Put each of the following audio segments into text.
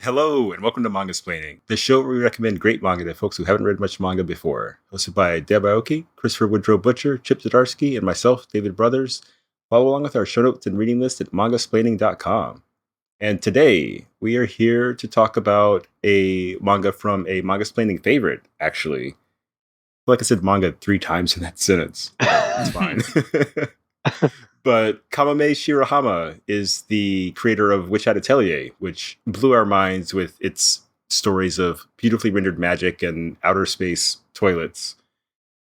Hello, and welcome to Mangasplaining, the show where we recommend great manga to folks who haven't read much manga before. Hosted by Deb Aoki, Christopher Woodrow Butcher, Chip Zdarsky, and myself, David Brothers. Follow along with our show notes and reading list at mangasplaining.com. And today, we are here to talk about a manga from a Mangasplaining favorite, actually. I feel like I said manga 3 times in that sentence. It's fine. But Kamome Shirahama is the creator of Witch Hat Atelier, which blew our minds with its stories of beautifully rendered magic and outer space toilets.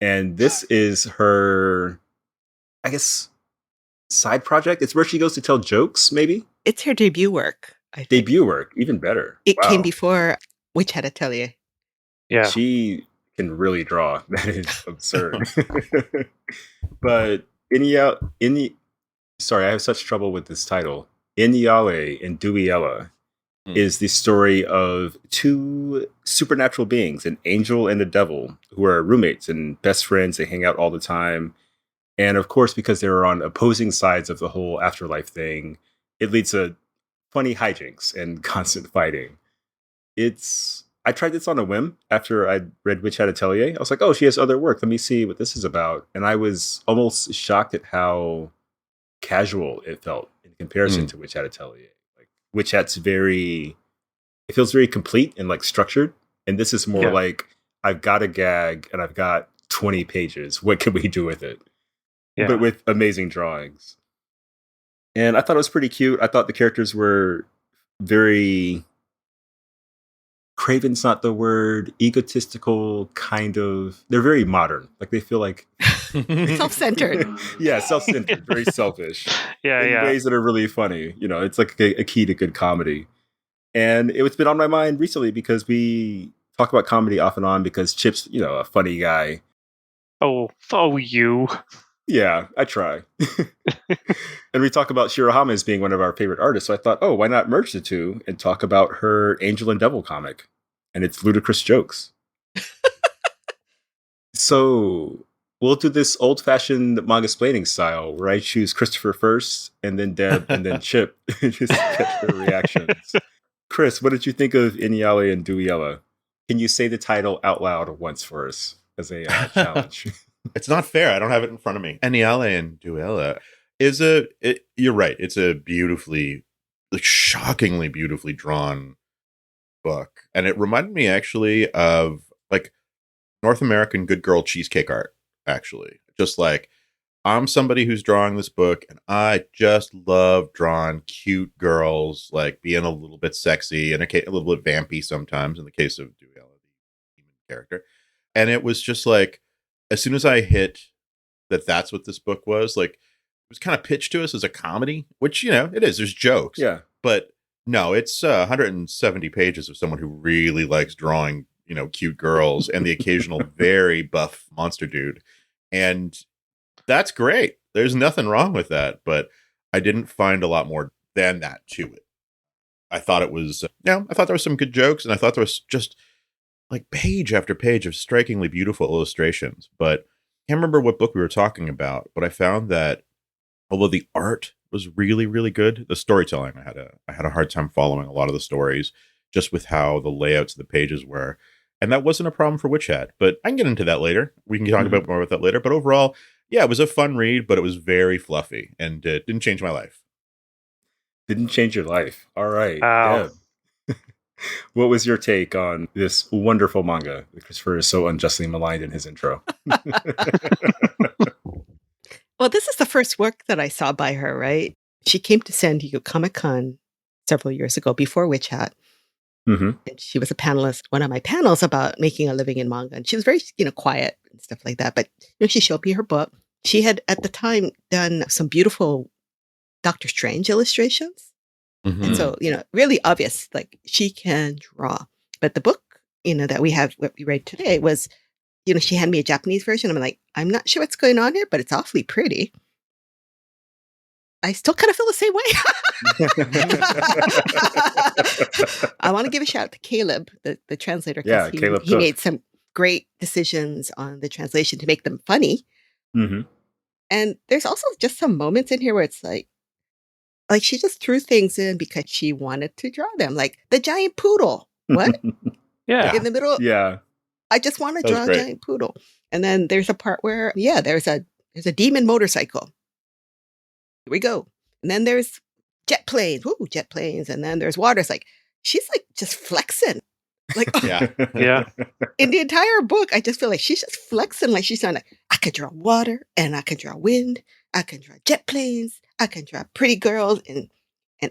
And this is her, I guess, side project. It's where she goes to tell jokes, maybe? It's her debut work, I think. Debut work, even better. It came before Witch Hat Atelier. Yeah. She can really draw. That is absurd. But sorry, I have such trouble with this title. Eniale Dewiela is the story of 2 supernatural beings, an angel and a devil, who are roommates and best friends. They hang out all the time. And of course, because they're on opposing sides of the whole afterlife thing, it leads to funny hijinks and constant fighting. I tried this on a whim after I read Witch Hat Atelier. I was like, oh, she has other work. Let me see what this is about. And I was almost shocked at how casual it felt in comparison to Witch Hat Atelier. Like Witch Hat's it feels very complete and like structured, and this is more like I've got a gag and I've got 20 pages. What can we do with it? Yeah. But with amazing drawings. And I thought it was pretty cute. I thought the characters were very craven's not the word, egotistical, kind of. They're very modern. Like they feel like self-centered. Yeah, self-centered, very selfish. In ways that are really funny. You know, it's like a key to good comedy. And it's been on my mind recently because we talk about comedy off and on because Chip's, a funny guy. Oh, you. Yeah, I try. And we talk about Shirahama as being one of our favorite artists. So I thought, why not merge the two and talk about her Angel and Devil comic and its ludicrous jokes. So we'll do this old-fashioned Mangasplaining style where I choose Christopher first and then Deb and then Chip just catch their reactions. Chris, what did you think of Eniale Dewiela? Can you say the title out loud once for us as a challenge? It's not fair. I don't have it in front of me. Eniale Dewiela is you're right. It's a shockingly beautifully drawn book. And it reminded me actually of like North American good girl cheesecake art, actually. Just like I'm somebody who's drawing this book and I just love drawing cute girls, like being a little bit sexy and a little bit vampy sometimes in the case of Dewiela, the human character. And it was just like, as soon as I hit that's what this book was, like, it was kind of pitched to us as a comedy, which, it is. There's jokes. Yeah. But no, it's 170 pages of someone who really likes drawing, cute girls and the occasional very buff monster dude. And that's great. There's nothing wrong with that. But I didn't find a lot more than that to it. I thought it was, I thought there was some good jokes, and I thought there was just like page after page of strikingly beautiful illustrations. But I can't remember what book we were talking about, but I found that although the art was really, really good, the storytelling, I had a hard time following a lot of the stories just with how the layouts of the pages were. And that wasn't a problem for Witch Hat, but I can get into that later. We can talk about more about that later. But overall, yeah, it was a fun read, but it was very fluffy and it didn't change my life. Didn't change your life. All right. Yeah. What was your take on this wonderful manga that Christopher is so unjustly maligned in his intro? Well, this is the first work that I saw by her, right? She came to San Diego Comic-Con several years ago before Witch Hat. Mm-hmm. And she was a panelist, one of my panels about making a living in manga. And she was very, quiet and stuff like that. But she showed me her book. She had, at the time, done some beautiful Doctor Strange illustrations. Mm-hmm. And so, really obvious, like she can draw. But the book, that we have, what we read today was, she handed me a Japanese version. I'm like, I'm not sure what's going on here, but it's awfully pretty. I still kind of feel the same way. I want to give a shout out to Caleb, the translator. Yeah, Caleb. He made some great decisions on the translation to make them funny. Mm-hmm. And there's also just some moments in here where it's like, Like she just threw things in because she wanted to draw them. Like the giant poodle. What? Yeah. In the middle, Yeah. I just want to That was draw a great. giant poodle. And then there's a part where, there's a demon motorcycle. Here we go. And then there's jet planes. Ooh, jet planes. And then there's water. It's like, she's like just flexing. Like Yeah. Yeah. in the entire book, I just feel like she's just flexing. Like she's trying to, I can draw water and I can draw wind. I can draw jet planes. I can draw pretty girls in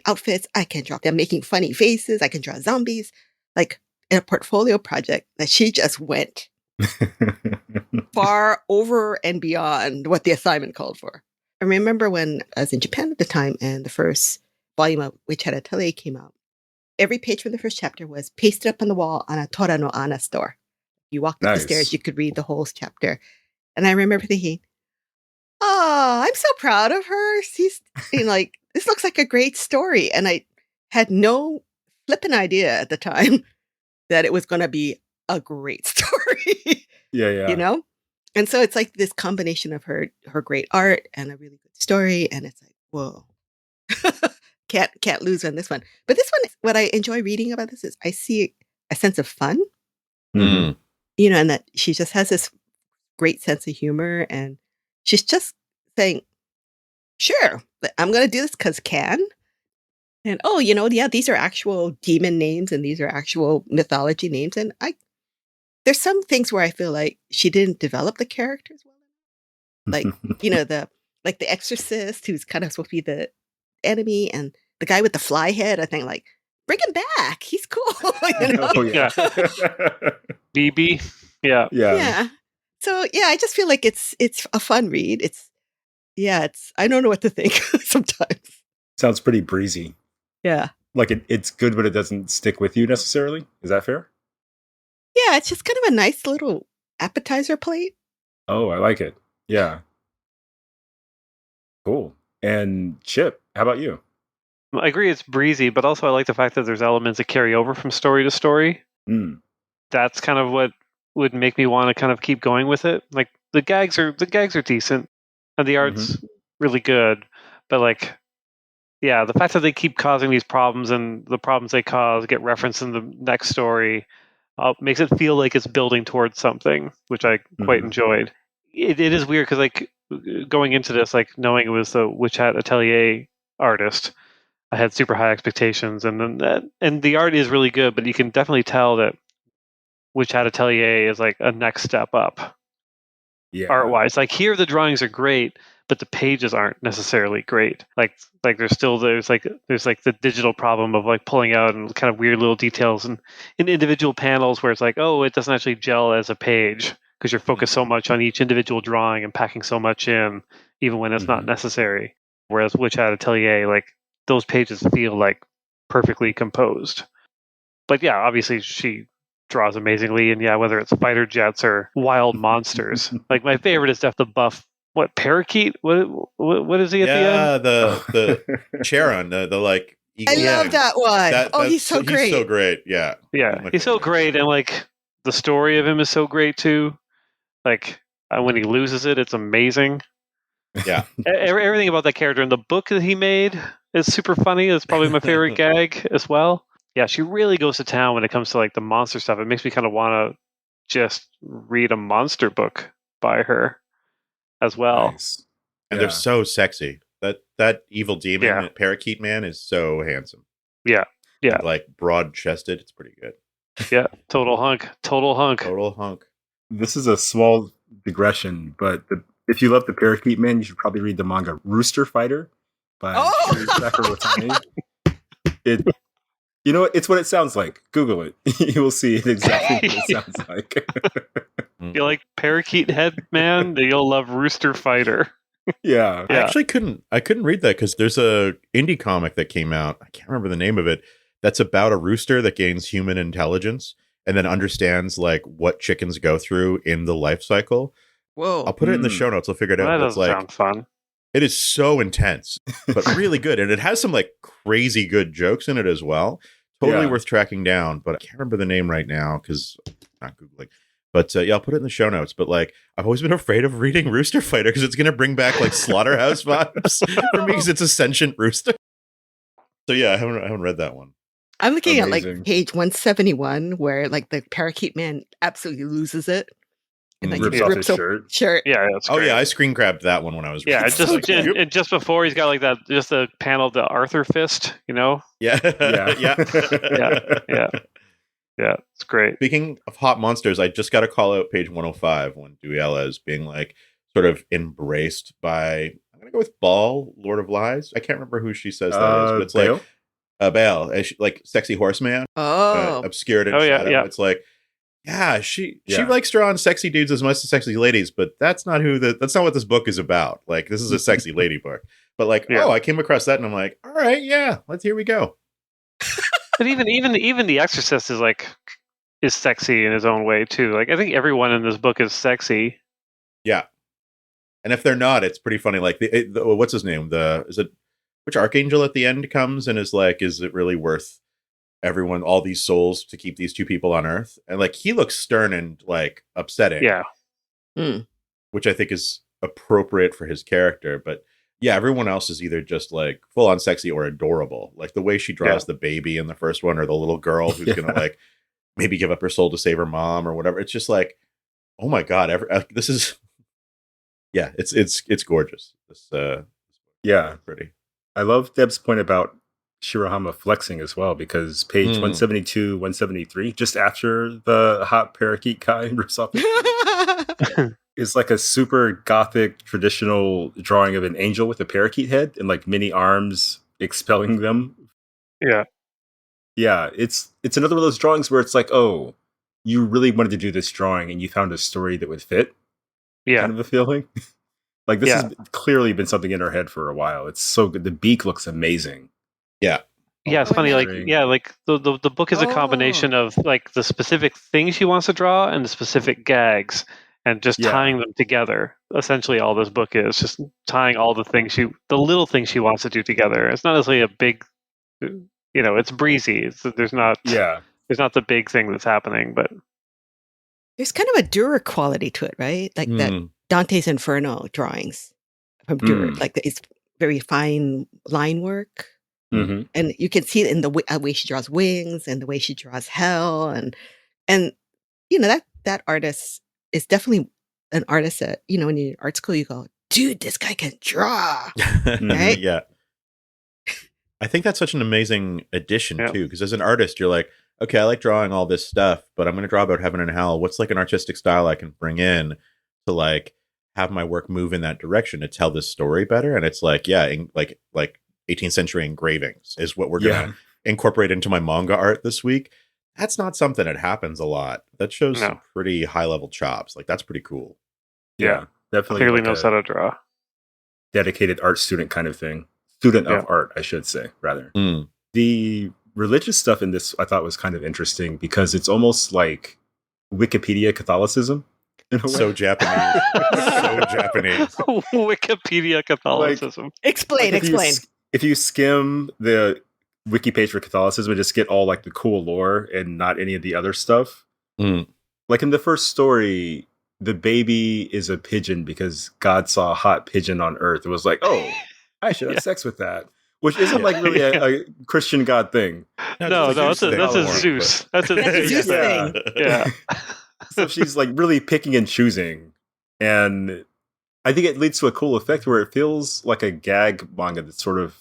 outfits. I can draw them making funny faces. I can draw zombies. Like in a portfolio project that she just went far over and beyond what the assignment called for. I remember when I was in Japan at the time and the first volume of Witch Hat Atelier came out. Every page from the first chapter was pasted up on the wall on a Tora no Ana store. You walked up the stairs, you could read the whole chapter. And I remember thinking, oh, I'm so proud of her. She's like, this looks like a great story. And I had no flipping idea at the time that it was going to be a great story. Yeah. You know? And so it's like this combination of her great art and a really good story. And it's like, whoa. Can't lose on this one. But this one, what I enjoy reading about this is I see a sense of fun, Mm. and that she just has this great sense of humor, and she's just saying, sure, I'm going to do this because can. And, these are actual demon names and these are actual mythology names. And there's some things where I feel like she didn't develop the characters well enough. Like, the exorcist, who's kind of supposed to be the enemy, and the guy with the fly head, I think, like, bring him back. He's cool. Oh, yeah. BB. Yeah. Yeah. So, I just feel like it's a fun read. I don't know what to think sometimes. Sounds pretty breezy. Yeah. Like it's good, but it doesn't stick with you necessarily. Is that fair? Yeah, it's just kind of a nice little appetizer plate. Oh, I like it. Yeah. Cool. And Chip, how about you? I agree it's breezy, but also I like the fact that there's elements that carry over from story to story. Mm. That's kind of what would make me want to kind of keep going with it. Like the gags are decent and the art's really good, but like, yeah, the fact that they keep causing these problems and the problems they cause get referenced in the next story makes it feel like it's building towards something, which I quite enjoyed. It is weird because like going into this, like knowing it was the Witch Hat Atelier artist, I had super high expectations, and the art is really good, but you can definitely tell that Witch Hat Atelier is like a next step up, art-wise. Like here, the drawings are great, but the pages aren't necessarily great. Like there's like the digital problem of like pulling out and kind of weird little details and in individual panels where it's like, oh, it doesn't actually gel as a page because you're focused so much on each individual drawing and packing so much in, even when it's not necessary. Whereas Witch Hat Atelier, like those pages feel like perfectly composed. But yeah, obviously she draws amazingly, and yeah, whether it's fighter jets or wild monsters. Like my favorite is definitely the buff. What, parakeet? What is he at the end? Yeah, the Charon, the like. I love that one. He's so great. He's so great. Yeah, he's so great, and like the story of him is so great too. Like when he loses it, it's amazing. Yeah, everything about that character and the book that he made is super funny. It's probably my favorite gag as well. Yeah, she really goes to town when it comes to like the monster stuff. It makes me kind of want to just read a monster book by her as well. Nice. And they're so sexy. That evil demon, parakeet man, is so handsome. Yeah. And, like broad chested. It's pretty good. Yeah, total hunk. This is a small digression, but if you love the parakeet man, you should probably read the manga Rooster Fighter by Sakura. It's what it sounds like. Google it. You will see it exactly what it sounds like. You like parakeet head man? You'll love Rooster Fighter. Yeah. I actually couldn't read that because there's a indie comic that came out. I can't remember the name of it. That's about a rooster that gains human intelligence and then understands like what chickens go through in the life cycle. Whoa. I'll put it in the show notes. I'll figure it out. That doesn't sound fun. It is so intense, but really good. And it has some like crazy good jokes in it as well. Totally worth tracking down, but I can't remember the name right now because I'm not Googling. But I'll put it in the show notes. But like, I've always been afraid of reading Rooster Fighter because it's going to bring back like Slaughterhouse vibes for me because it's a sentient rooster. So yeah, I haven't read that one. I'm looking at Amazing. like page 171 where like the parakeet man absolutely loses it and like Rips he off rips his open shirt. shirt. Yeah, that's Oh great. yeah, I screen grabbed that one when I was Yeah, reading. it's just so good. and just before he's got like that, just the panel of the Arthur fist, you know? Yeah. Yeah. Yeah, it's great. Speaking of hot monsters, I just got to call out page 105 when Dewiela is being like sort of embraced by, I'm going to go with Baal, Lord of Lies. I can't remember who she says that is, but it's Baal? like Baal, like sexy horseman, Oh. obscured in Oh, yeah, shadow. yeah. It's like, yeah, she Yeah. likes drawing sexy dudes as much as sexy ladies, but that's not what this book is about. Like, this is a sexy lady book. But like, Yeah. I came across that and I'm like, all right, yeah, here we go. But even the Exorcist is sexy in his own way too. Like I think everyone in this book is sexy. Yeah. And if they're not, it's pretty funny. Like, what's his name? Which archangel at the end comes and is like, is it really worth everyone, all these souls to keep these two people on Earth? And like, he looks stern and like upsetting. Yeah. Which I think is appropriate for his character. But yeah, everyone else is either just like full on sexy or adorable. Like the way she draws the baby in the first one, or the little girl who's going to like maybe give up her soul to save her mom or whatever. It's just like, oh my God, this is, yeah, it's gorgeous. Yeah. Pretty. I love Deb's point about Shirahama flexing as well, because page 172, 173, just after the hot parakeet guy rips off his is like a super gothic traditional drawing of an angel with a parakeet head and like many arms expelling them. Yeah. Yeah, it's another one of those drawings where it's like, oh, you really wanted to do this drawing and you found a story that would fit. Yeah. Kind of a feeling. Like this has clearly been something in her head for a while. It's so good. The beak looks amazing. Yeah. Yeah, it's funny. Like, yeah, like the book is a combination of like the specific things she wants to draw and the specific gags, and just tying them together. Essentially, all this book is just tying all the little things she wants to do together. It's not necessarily a big, it's breezy. There's not the big thing that's happening, but there's kind of a Dürer quality to it, right? Like that Dante's Inferno drawings from Dürer. Like it's very fine line work. Mm-hmm. And you can see it in the way she draws wings and the way she draws hell, and that artist is definitely an artist that when you're in art school you go, dude, this guy can draw, right? Yeah, I think that's such an amazing addition too, because as an artist you're like, okay, I like drawing all this stuff, but I'm going to draw about heaven and hell. What's like an artistic style I can bring in to like have my work move in that direction to tell this story better? And it's like, like 18th century engravings is what we're going to incorporate into my manga art this week. That's not something that happens a lot. That shows some pretty high level chops. Like that's pretty cool. Yeah, definitely. Clearly knows how to draw. Dedicated art student kind of thing. Student of art, I should say, rather. The religious stuff in this I thought was kind of interesting because it's almost like Wikipedia Catholicism. So Japanese. So Japanese. Wikipedia Catholicism. Like, explain. If you skim the wiki page for Catholicism and just get all like the cool lore and not any of the other stuff. Like in the first story, the baby is a pigeon because God saw a hot pigeon on earth. It was like, oh, I should have sex with that. Which isn't like really a Christian God thing. No, that's a Zeus. That's a Zeus thing. Yeah. So she's like really picking and choosing. And I think it leads to a cool effect where it feels like a gag manga that's sort of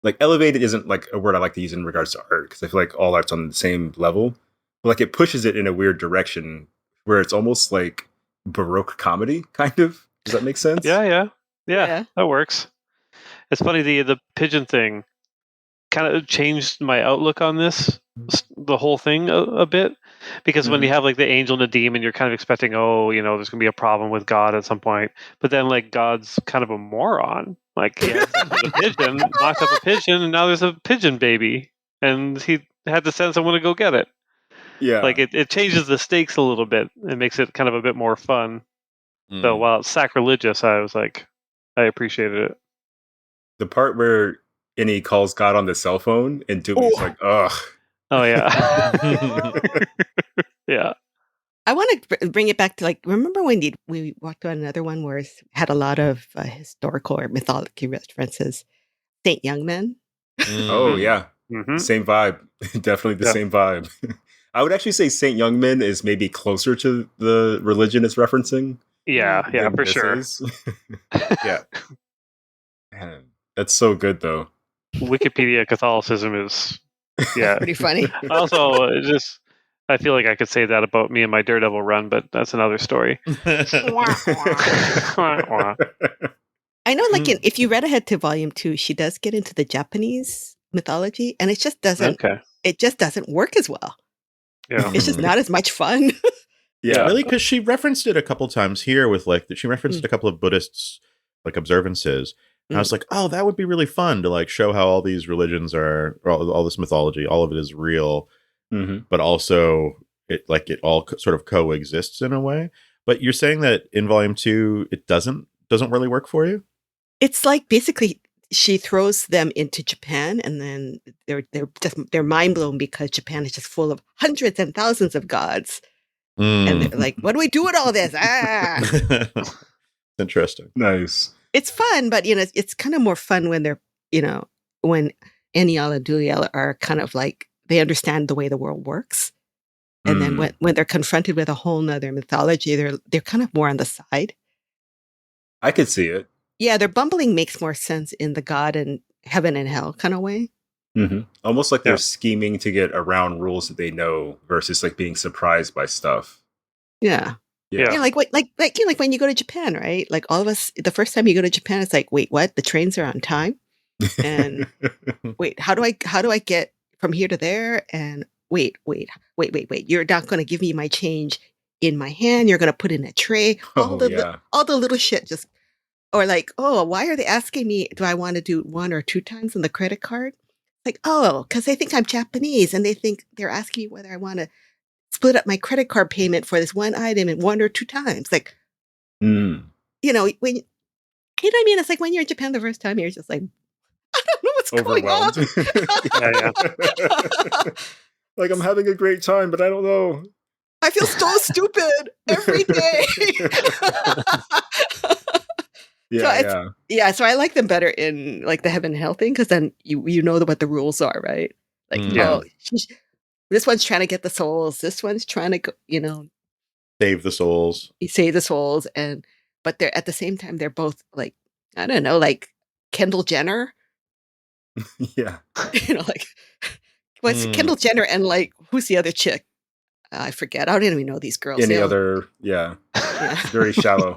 like elevated isn't like a word I like to use in regards to art because I feel like all art's on the same level. But like it pushes it in a weird direction where it's almost like Baroque comedy, kind of. Does that make sense? Yeah. That works. It's funny, the pigeon thing kind of changed my outlook on the whole thing a bit, because when you have like the angel and the demon, you're kind of expecting, there's going to be a problem with God at some point, but then like God's kind of a moron. Like he had sex with a pigeon, knocked up a pigeon, and now there's a pigeon baby, and he had to send someone to go get it. Yeah, like it changes the stakes a little bit. It makes it kind of a bit more fun. So while it's sacrilegious, I was like, I appreciated it. The part where Eni calls God on the cell phone and Doobie's like, ugh. Oh, yeah. Yeah. I want to bring it back to like, remember when we walked on another one where it had a lot of historical or mythology references, Saint Youngman? Oh yeah, Mm-hmm. same vibe. Definitely the same vibe. I would actually say Saint Youngmin is maybe closer to the religion it's referencing. Yeah, than for this sure. is. Yeah. Man, that's so good though. Wikipedia Catholicism is Pretty funny. Also, I feel like I could say that about me and my Daredevil run, but that's another story. I know, like, if you read ahead to volume 2, she does get into the Japanese mythology, and it just doesn't work as well. Yeah. It's just not as much fun. Yeah. Really? Because she referenced it a couple times here with like, she referenced a couple of Buddhists like observances. And I was like, oh, that would be really fun to like show how all these religions are, or all this mythology, all of it is real, but also it all sort of coexists in a way. But you're saying that in volume 2, it doesn't really work for you? It's like basically she throws them into Japan, and then they're mind blown because Japan is just full of hundreds and thousands of gods, and they're like, "What do we do with all this?" Interesting. Nice. It's fun, but it's kind of more fun when they're when Eniale Dewiela are kind of like they understand the way the world works, and then when they're confronted with a whole nother mythology, they're kind of more on the side. I could see it. Yeah, their bumbling makes more sense in the God and heaven and hell kind of way. Almost like they're scheming to get around rules that they know versus like being surprised by stuff. Yeah. Like when you go to Japan, right? Like all of us, the first time you go to Japan, it's like, wait, what? The trains are on time, and wait, how do I get from here to there? And wait, you're not going to give me my change in my hand. You're going to put in a tray. All the little shit just. Or like, oh, why are they asking me, do I want to do 1 or 2 times on the credit card? Like, oh, because they think I'm Japanese, and they think they're asking me whether I want to split up my credit card payment for this one item in 1 or 2 times. Like, when, you know what I mean? It's like when you're in Japan the first time, you're just like, I don't know what's going on. Like, I'm having a great time, but I don't know. I feel so stupid every day. So I like them better in like the heaven and hell thing, because then you know what the rules are, right? Like, this one's trying to get the souls, this one's trying to go, save the souls, but they're at the same time they're both like, I don't know, like Kendall Jenner. Like what's Kendall Jenner and like who's the other chick? I forget. I don't even know these girls. Very shallow.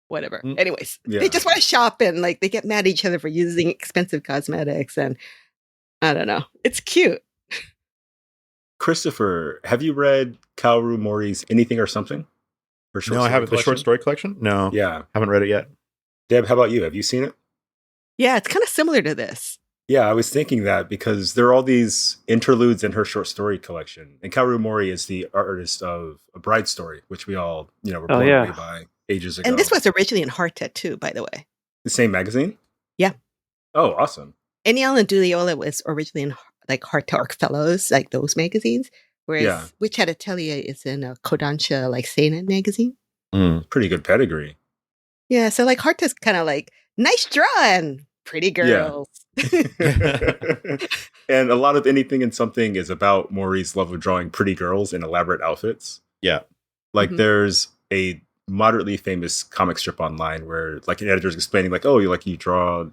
Whatever. Anyways, they just want to shop, and like they get mad at each other for using expensive cosmetics, and I don't know. It's cute. Christopher, have you read Kaoru Mori's Anything or Something? No, I haven't. The short story collection? No. Yeah. Haven't read it yet. Deb, how about you? Have you seen it? Yeah, it's kind of similar to this. Yeah, I was thinking that because there are all these interludes in her short story collection. And Kaoru Mori is the artist of A Bride Story, which we all, were blown away by ages ago. And this was originally in Heart too, by the way. The same magazine? Yeah. Oh, awesome. Eniale Dewiela was originally in like Heart to Arc Fellows, like those magazines. Whereas Witch Hat Atelier is in a Kodansha, like seinen magazine. Pretty good pedigree. Yeah, so like Heart is kind of like, nice drawing, pretty girls. And a lot of Anything and Something is about Mori's love of drawing pretty girls in elaborate outfits. Yeah. Like there's a moderately famous comic strip online where like an editor's explaining like, oh, you draw,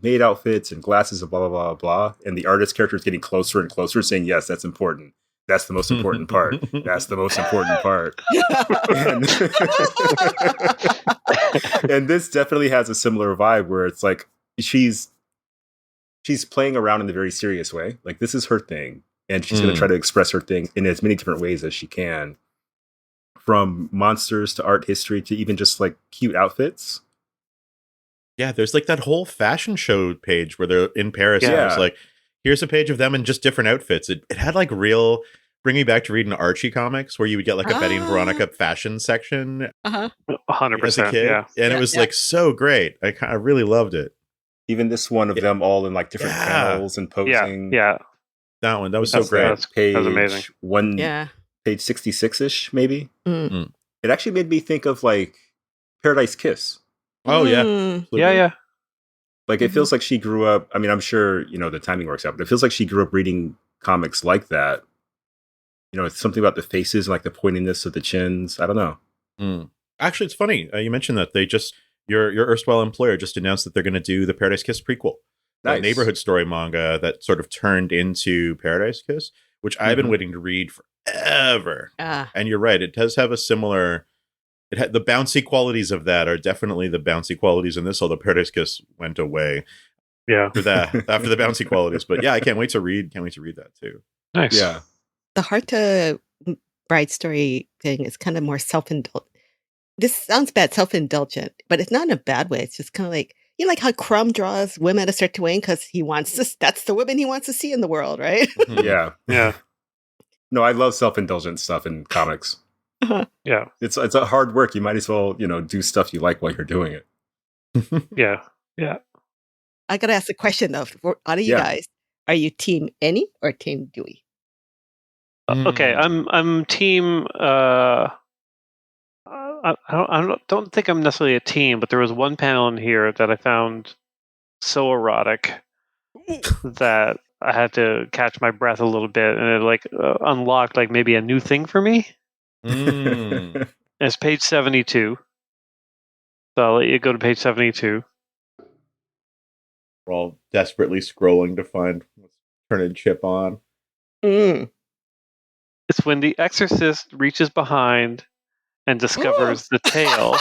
maid outfits and glasses and blah, blah, blah, blah. And the artist character is getting closer and closer saying, yes, that's important. That's the most important part. That's the most important part. And this definitely has a similar vibe where it's like she's playing around in a very serious way. Like this is her thing. And she's going to try to express her thing in as many different ways as she can. From monsters to art history to even just like cute outfits. Yeah, there's like that whole fashion show page where they're in Paris. And it's like, here's a page of them in just different outfits. It had like real, bring me back to reading Archie comics where you would get like a Betty and Veronica fashion section. 100%. As a kid. Yeah. And it was like so great. I really loved it. Even this one of them all in like different panels and posing. Yeah. That was so great. That was amazing. Page 66-ish, maybe. It actually made me think of like Paradise Kiss. Oh, yeah. Yeah. Like, it feels like she grew up. I mean, I'm sure, the timing works out, but it feels like she grew up reading comics like that. It's something about the faces and like the pointiness of the chins. I don't know. Actually, it's funny. You mentioned that they just, your erstwhile employer just announced that they're going to do the Paradise Kiss prequel. Nice. The neighborhood story manga that sort of turned into Paradise Kiss, which I've been waiting to read forever. And you're right. It does have a similar, the bouncy qualities of that are definitely the bouncy qualities in this, although Paradise Kiss went away. Yeah. After the bouncy qualities. But yeah, I can't wait to read that too. Nice. Yeah. The Heart to Bride story thing is kind of more self-indulgent. This sounds bad, self-indulgent, but it's not in a bad way. It's just kind of like, like how Crumb draws women a certain way because he wants this. That's the women he wants to see in the world, right? Yeah. Yeah. No, I love self-indulgent stuff in comics. Yeah. It's a hard work. You might as well, do stuff you like while you're doing it. Yeah. Yeah. I got to ask a question though. For out of you guys, are you team Eni or team Dewey? Okay, I'm team. I don't think I'm necessarily a team, but there was one panel in here that I found so erotic that I had to catch my breath a little bit, and it unlocked maybe a new thing for me. It's page 72. So I'll let you go to page 72. We're all desperately scrolling to find what's turning Chip on. It's when the exorcist reaches behind and discovers the tail.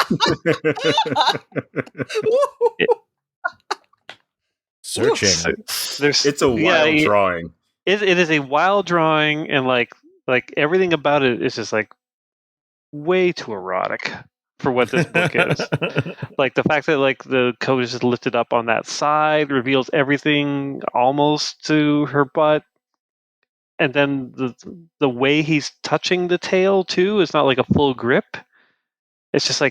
Searching. It's a wild drawing. It is a wild drawing, and like everything about it is just way too erotic for what this book is. Like the fact that the coat is just lifted up on that side reveals everything almost to her butt. And then the way he's touching the tail too is not like a full grip. It's just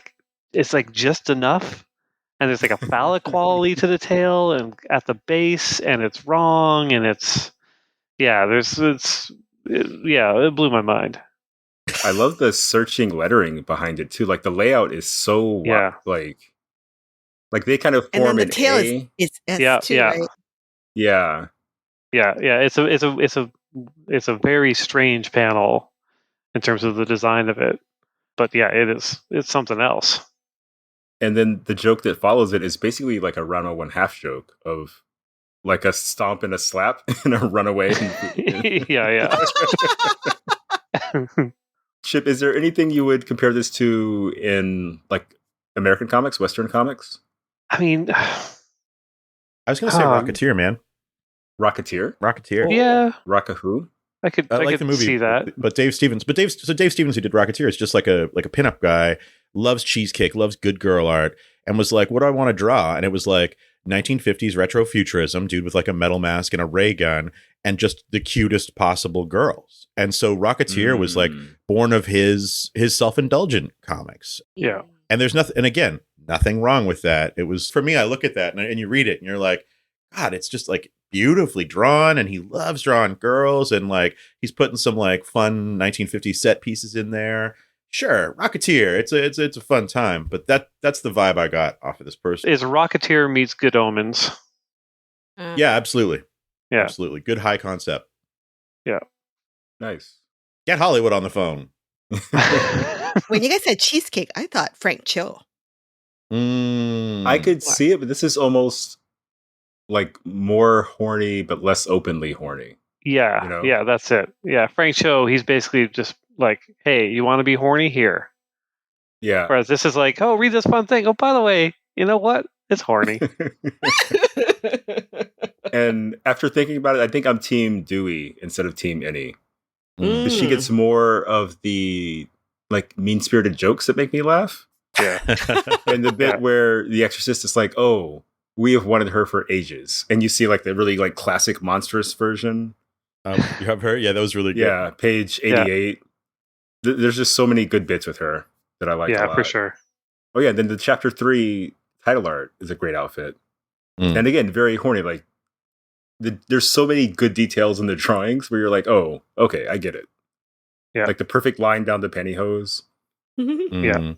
it's just enough. And there's a phallic quality to the tail and at the base, and it's wrong, and it blew my mind. I love the searching lettering behind it too. Like the layout is so like they kind of form and then the an tail A. is S too, right? Yeah. Yeah. It's a very strange panel in terms of the design of it. But yeah, it's something else. And then the joke that follows it is basically like a Rano 1/2 joke of like a stomp and a slap and a runaway. Yeah. Chip, is there anything you would compare this to in American comics, Western comics? I mean, I was going to say Rocketeer, man. Rocketeer? Yeah. Rocka who? I could the movie, see that. But Dave Stevens, who did Rocketeer, is just like a pinup guy, loves cheesecake, loves good girl art, and was like, what do I want to draw? And it was 1950s retrofuturism, dude with a metal mask and a ray gun, and just the cutest possible girls. And so Rocketeer was born of his self-indulgent comics. Yeah. And there's nothing wrong with that. It was, for me, I look at that and you read it and you're like, God, it's just beautifully drawn, and he loves drawing girls, and he's putting some fun 1950s set pieces in there. Sure, Rocketeer, it's a fun time, but that's the vibe I got off of this person. Is Rocketeer meets Good Omens? Yeah, absolutely. Yeah, absolutely. Good high concept. Yeah, nice. Get Hollywood on the phone. When you guys said cheesecake, I thought Frank Cho. I could see it, but this is almost more horny, but less openly horny. Yeah, yeah, that's it. Yeah, Frank Cho, he's basically just hey, you want to be horny here? Yeah. Whereas this is oh, read this fun thing. Oh, by the way, you know what? It's horny. And after thinking about it, I think I'm Team Dewey instead of Team Eni. Because she gets more of the mean-spirited jokes that make me laugh. Yeah. And the bit where the exorcist is oh, we have wanted her for ages. And you see the really classic monstrous version. You have her? Yeah, that was really good. Yeah, page 88. Yeah. There's just so many good bits with her that I like a lot. Yeah, for sure. Oh yeah, then the chapter 3 title art is a great outfit. And again, very horny. There's so many good details in the drawings where you're oh, okay, I get it. Yeah. The perfect line down the pantyhose. Yeah.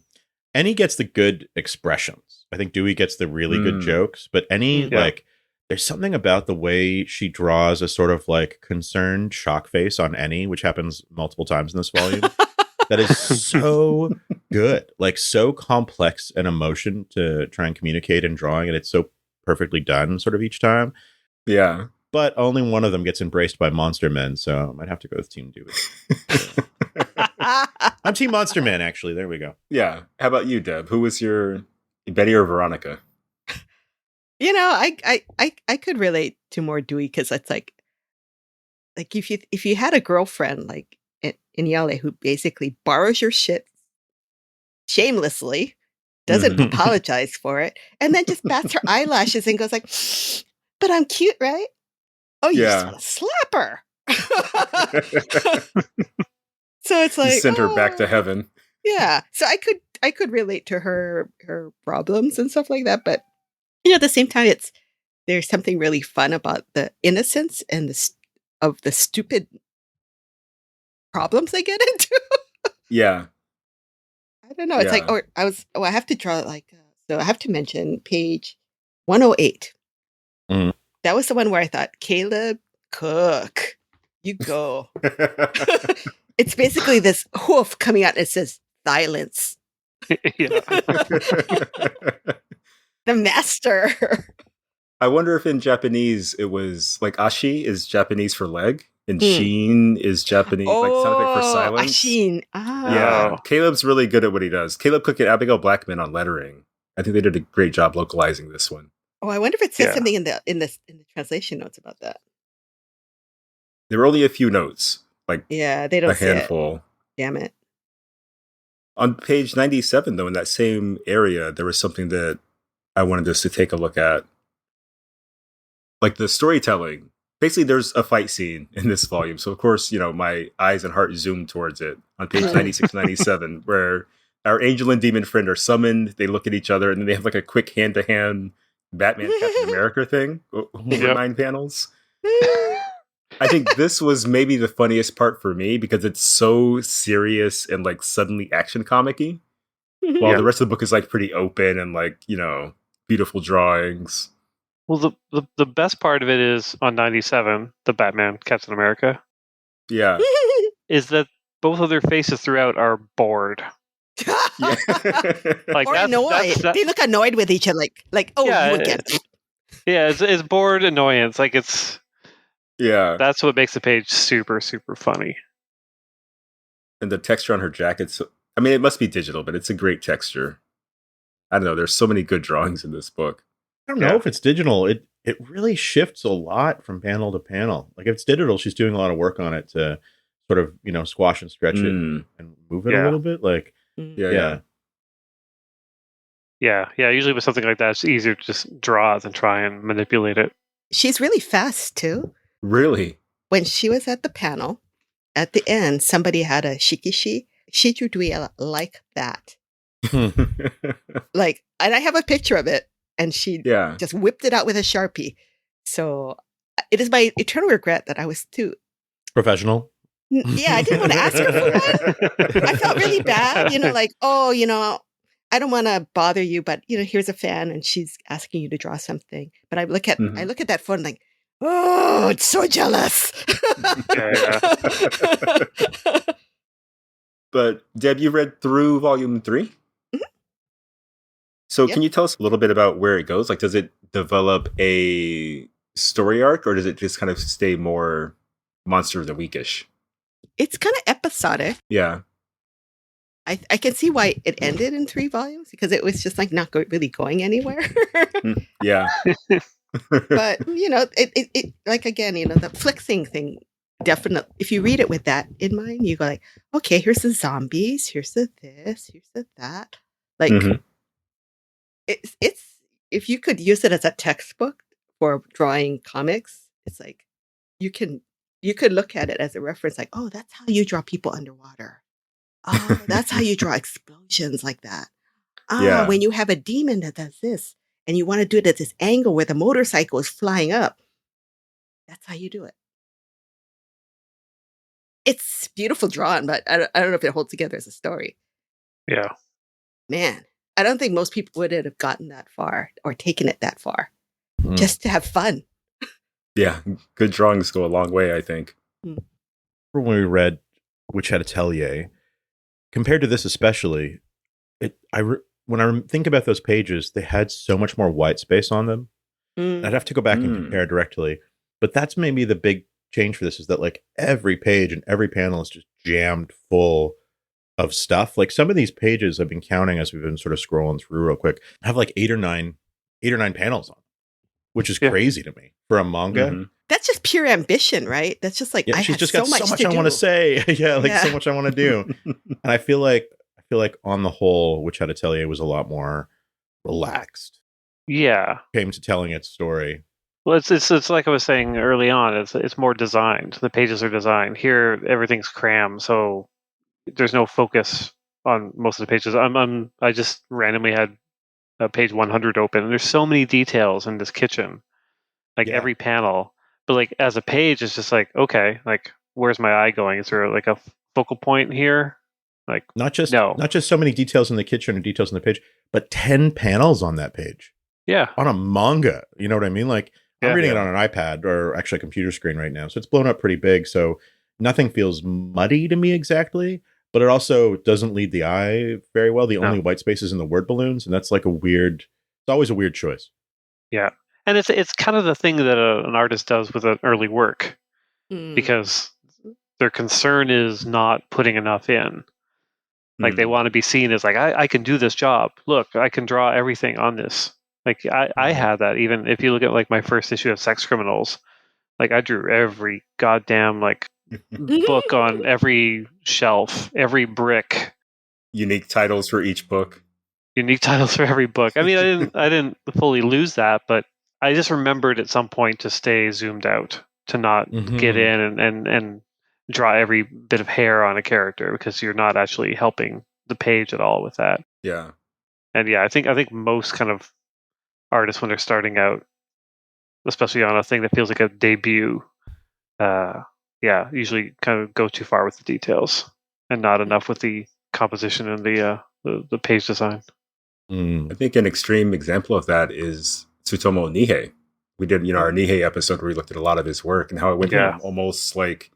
Eni gets the good expressions. I think Dewey gets the really good jokes, but Eni, like, there's something about the way she draws a sort of like concerned shock face on Eni, which happens multiple times in this volume, that is so good. Like, so complex an emotion to try and communicate in drawing, and it's so perfectly done sort of each time. Yeah. But only one of them gets embraced by Monster Men, so I might have to go with Team Dewey. I'm Team Monster Man, actually. There we go. Yeah. How about you, Deb? Who was your Betty or Veronica? You know, I could relate to more Dewey because it's like if you had a girlfriend like Eniale who basically borrows your shit shamelessly, doesn't apologize for it, and then just bats her eyelashes and goes like, "But I'm cute, right? Oh, you just want to slap her." So it's like, send her back to heaven. Yeah. So I could relate to her problems and stuff like that, but you know, at the same time, there's something really fun about the innocence and of the stupid problems they get into. Yeah. I don't know. It's like, I have to draw like, so I have to mention page 108. That was the one where I thought, Caleb, cook, you go. It's basically this hoof coming out and it says silence. The master. I wonder if in Japanese it was like ashi is Japanese for leg and shin is Japanese like sound effect for silence. Ashin. Yeah. Caleb's really good at what he does. Caleb Cook and Abigail Blackman on lettering. I think they did a great job localizing this one. Oh, I wonder if it says something in the translation notes about that. There were only a few notes. Like they don't a handful. It. Damn it. On page 97, though, in that same area, there was something that I wanted us to take a look at. Like the storytelling. Basically, there's a fight scene in this volume. So, of course, you know, my eyes and heart zoom towards it on page 96, 97, where our angel and demon friend are summoned. They look at each other, and then they have like a quick hand-to-hand Batman Captain America thing over 9 panels. I think this was maybe the funniest part for me because it's so serious and like suddenly action comic-y. While the rest of the book is like pretty open and like, you know, beautiful drawings. Well, the best part of it is on 97, the Batman Captain America. Yeah. Is that both of their faces throughout are bored. Yeah. Like or annoyed. They look annoyed with each other like you again. Yeah, it's bored annoyance. Like it's that's what makes the page super, super funny. And the texture on her jacket, I mean, it must be digital, but it's a great texture. I don't know. There's so many good drawings in this book. I don't know if it's digital. It really shifts a lot from panel to panel. Like if it's digital, she's doing a lot of work on it to sort of, you know, squash and stretch it and move it a little bit. Like, Yeah. Usually with something like that, it's easier to just draw than try and manipulate it. She's really fast too. Really? When she was at the panel, at the end, somebody had a shikishi. She drew Dewiela like that. Like, and I have a picture of it, and she just whipped it out with a Sharpie. So it is my eternal regret that I was too professional. Yeah, I didn't want to ask her for one. I felt really bad, you know, like, oh, you know, I don't want to bother you, but you know, here's a fan, and she's asking you to draw something. But I look at that phone like, oh, it's so jealous. But Deb, you read through volume 3? Mm-hmm. So can you tell us a little bit about where it goes? Like, does it develop a story arc, or does it just kind of stay more Monster of the Weekish? It's kind of episodic. Yeah. I can see why it ended in 3 volumes, because it was just like not really going anywhere. Yeah. But, you know, it like, again, you know, the flexing thing, definitely, if you read it with that in mind, you go like, okay, here's the zombies, here's the this, here's the that. Like, it's if you could use it as a textbook for drawing comics, it's like you could look at it as a reference, like, oh, that's how you draw people underwater. Oh, that's how you draw explosions like that. When you have a demon that does this, and you want to do it at this angle where the motorcycle is flying up, that's how you do it. It's beautiful drawn, but I don't know if it holds together as a story. Yeah. man, I don't think most people would have gotten that far or taken it that far Mm. just to have fun. Yeah, good drawings go a long way, I think. Mm. When we read Witch Hat Atelier, compared to this especially, when I think about those pages, they had so much more white space on them. Mm. I'd have to go back and compare directly, but that's maybe the big change for this, is that like every page and every panel is just jammed full of stuff. Like some of these pages I've been counting as we've been sort of scrolling through real quick, have like eight or nine panels on them, which is crazy to me for a manga. Mm-hmm. That's just pure ambition, right? That's just like, She's just got so much I want to say. So much I want to do. And I feel like on the whole, Witch Hat Atelier was a lot more relaxed. Yeah. Came to telling its story. Well, it's like I was saying early on. It's more designed. The pages are designed. Here, everything's crammed, so there's no focus on most of the pages. I just randomly had page 100 open, and there's so many details in this kitchen, like every panel. But like as a page, it's just like, okay, like where's my eye going? Is there like a focal point here? Like not just so many details in the kitchen or details on the page, but 10 panels on that page. Yeah, on a manga. You know what I mean? Like I'm reading it on an iPad, or actually a computer screen right now, so it's blown up pretty big. So nothing feels muddy to me exactly, but it also doesn't lead the eye very well. The only white space is in the word balloons, and that's like it's always a weird choice. Yeah. And it's kind of the thing that an artist does with an early work, because their concern is not putting enough in. Like they want to be seen as like, I can do this job. Look, I can draw everything on this. Like I had that. Even if you look at like my first issue of Sex Criminals, like I drew every goddamn like book on every shelf, every brick. Unique titles for each book. Unique titles for every book. I mean, I didn't fully lose that, but I just remembered at some point to stay zoomed out, to not get in and draw every bit of hair on a character, because you're not actually helping the page at all with that. Yeah. And I think most kind of artists, when they're starting out, especially on a thing that feels like a debut, usually kind of go too far with the details and not enough with the composition and the page design. I think an extreme example of that is Tsutomu Nihei. We did, our Nihei episode where we looked at a lot of his work and how it went from almost like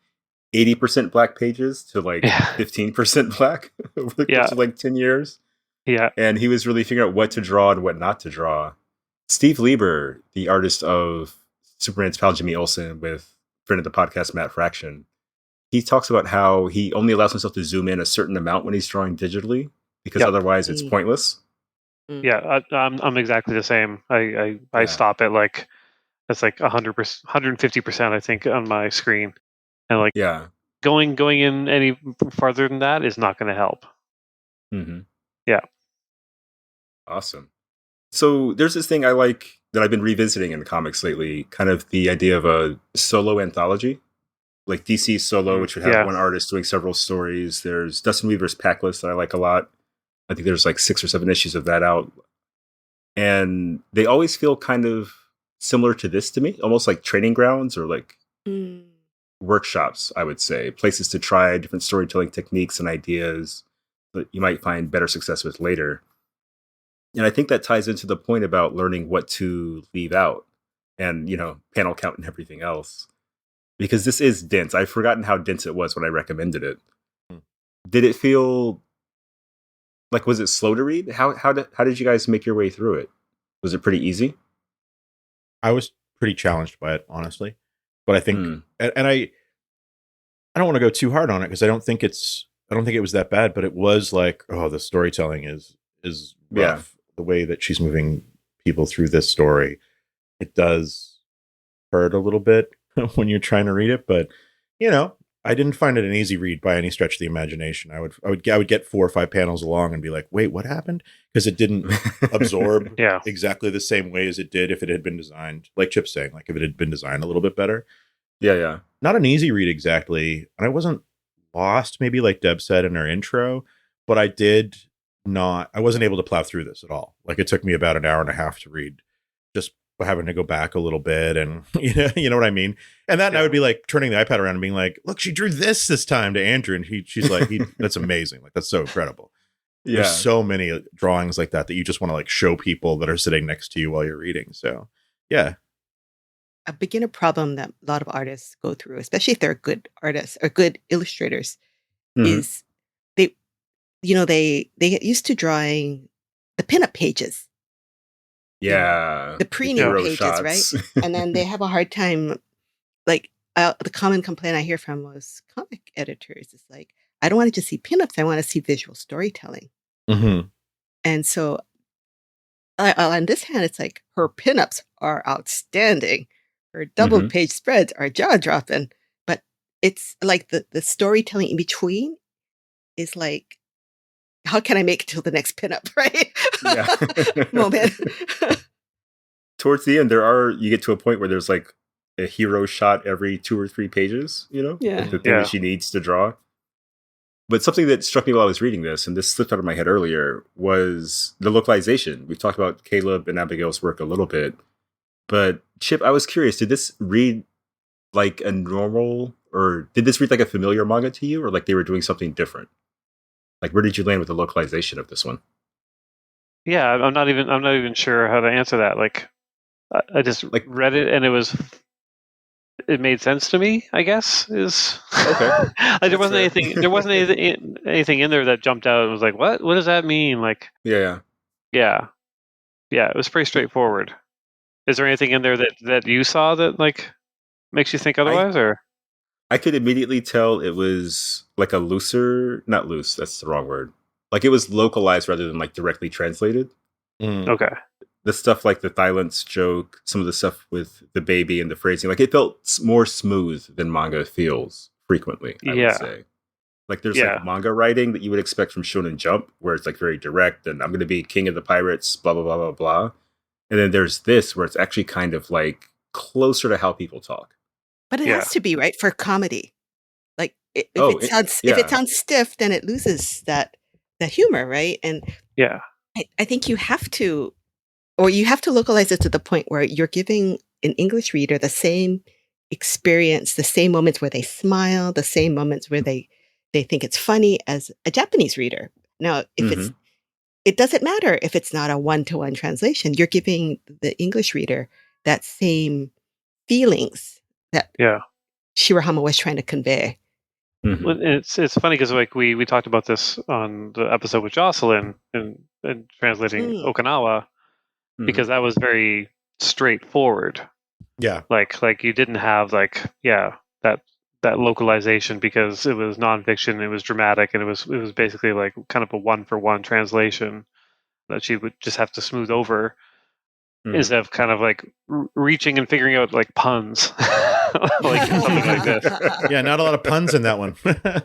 80% black pages to like 15% black over the course of like 10 years. Yeah. And he was really figuring out what to draw and what not to draw. Steve Lieber, the artist of Superman's pal Jimmy Olsen with friend of the podcast, Matt Fraction, he talks about how he only allows himself to zoom in a certain amount when he's drawing digitally, because otherwise it's pointless. Yeah, I'm exactly the same. I stop at like, it's like 100%, 150%, I think, on my screen, and like going in any farther than that is not going to help. Mm-hmm. Yeah. Awesome. So there's this thing I like that I've been revisiting in comics lately, kind of the idea of a solo anthology, like DC Solo, which would have one artist doing several stories. There's Dustin Weaver's Pack List that I like a lot. I think there's like 6 or 7 issues of that out. And they always feel kind of similar to this to me, almost like training grounds or like workshops, I would say, places to try different storytelling techniques and ideas that you might find better success with later. And I think that ties into the point about learning what to leave out and, panel count and everything else. Because this is dense. I've forgotten how dense it was when I recommended it. Did it feel like, was it slow to read? How did you guys make your way through it? Was it pretty easy? I was pretty challenged by it, honestly. But I think, and I don't want to go too hard on it, because I don't think it was that bad, but it was like, the storytelling is rough. The way that she's moving people through this story, it does hurt a little bit when you're trying to read it. But I didn't find it an easy read by any stretch of the imagination. I would get 4 or 5 panels along and be like, wait, what happened? Because it didn't absorb exactly the same way as it did if it had been designed, like Chip's saying, like if it had been designed a little bit better. Yeah. Not an easy read exactly. And I wasn't lost, maybe like Deb said in her intro, but I wasn't able to plow through this at all. Like it took me about an hour and a half to read, just having to go back a little bit, and you know what I mean? And that I would be like turning the iPad around and being like, look, she drew this time to Andrew, and she's like, that's amazing. Like, that's so incredible. There's so many drawings like that you just want to like show people that are sitting next to you while you're reading. So yeah. A beginner problem that a lot of artists go through, especially if they're good artists or good illustrators, is they get used to drawing the pinup pages. Yeah. The pre-name pages, shots. right? And then they have a hard time, like, the common complaint I hear from most comic editors is like, I don't want to just see pinups, I want to see visual storytelling. Mm-hmm. And so on this hand, it's like her pinups are outstanding. Her double page spreads are jaw-dropping. But it's like the storytelling in between is like, how can I make it till the next pinup, right? Yeah. Moment. Towards the end, you get to a point where there's like a hero shot every 2 or 3 pages, you know? Yeah. Like the thing that she needs to draw. But something that struck me while I was reading this, and this slipped out of my head earlier, was the localization. We've talked about Caleb and Abigail's work a little bit. But Chip, I was curious, did this read like a normal, or did this read like a familiar manga to you, or like they were doing something different? Like, where did you land with the localization of this one? Yeah, I'm not even sure how to answer that. Like, I just like read it and it made sense to me, I guess. Is okay. Like there wasn't anything in there that jumped out and was like, what does that mean? Like, yeah, it was pretty straightforward. Is there anything in there that you saw that like makes you think otherwise? Or I could immediately tell it was like a not loose, that's the wrong word. Like it was localized rather than like directly translated. Okay. The stuff like the Thylance joke, some of the stuff with the baby and the phrasing, like it felt more smooth than manga feels frequently, I would say. Like there's like manga writing that you would expect from Shonen Jump, where it's like very direct and I'm going to be king of the pirates, blah, blah, blah, blah, blah. And then there's this where it's actually kind of like closer to how people talk. But it has to be, right, for comedy. Like if it sounds stiff, then it loses that humor, right? And I think you have to localize it to the point where you're giving an English reader the same experience, the same moments where they smile, the same moments where they think it's funny as a Japanese reader. Now, if it doesn't matter if it's not a one-to-one translation, you're giving the English reader that same feelings that Shirahama was trying to convey. Well, it's funny because like we talked about this on the episode with Jocelyn and translating Okinawa, because that was very straightforward. Yeah. Like you didn't have like that localization because it was nonfiction, it was dramatic, and it was basically like kind of a 1-for-1 translation that she would just have to smooth over instead of kind of like reaching and figuring out like puns. Like something like this. Yeah, not a lot of puns in that one.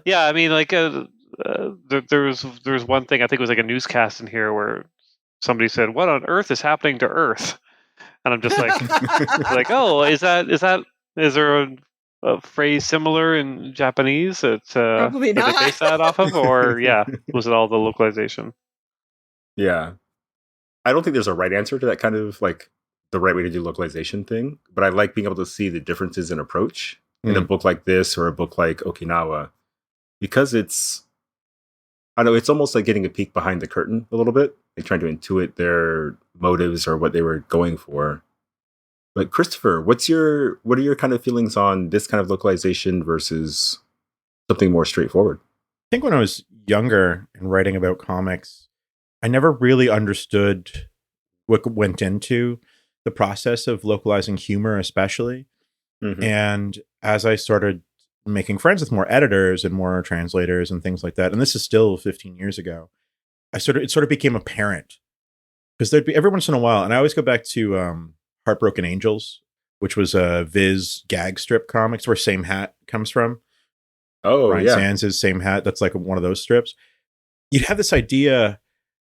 Yeah, I mean, like there was one thing, I think it was like a newscast in here where somebody said, "What on earth is happening to Earth?" And I'm just like, oh, is there a phrase similar in Japanese that probably not. they base that off of, or was it all the localization? Yeah, I don't think there's a right answer to that kind of like the right way to do localization thing, but I like being able to see the differences in approach in a book like this or a book like Okinawa, because it's almost like getting a peek behind the curtain a little bit, like trying to intuit their motives or what they were going for. But Christopher, what are your kind of feelings on this kind of localization versus something more straightforward? I think when I was younger and writing about comics, I never really understood what went into the process of localizing humor, especially. And as I started making friends with more editors and more translators and things like that, and this is still 15 years ago, it sort of became apparent, because there'd be every once in a while, and I always go back to Heartbroken Angels, which was a Viz gag strip comics where Same Hat comes from. Oh, Brian Sands' Same Hat. That's like one of those strips. You'd have this idea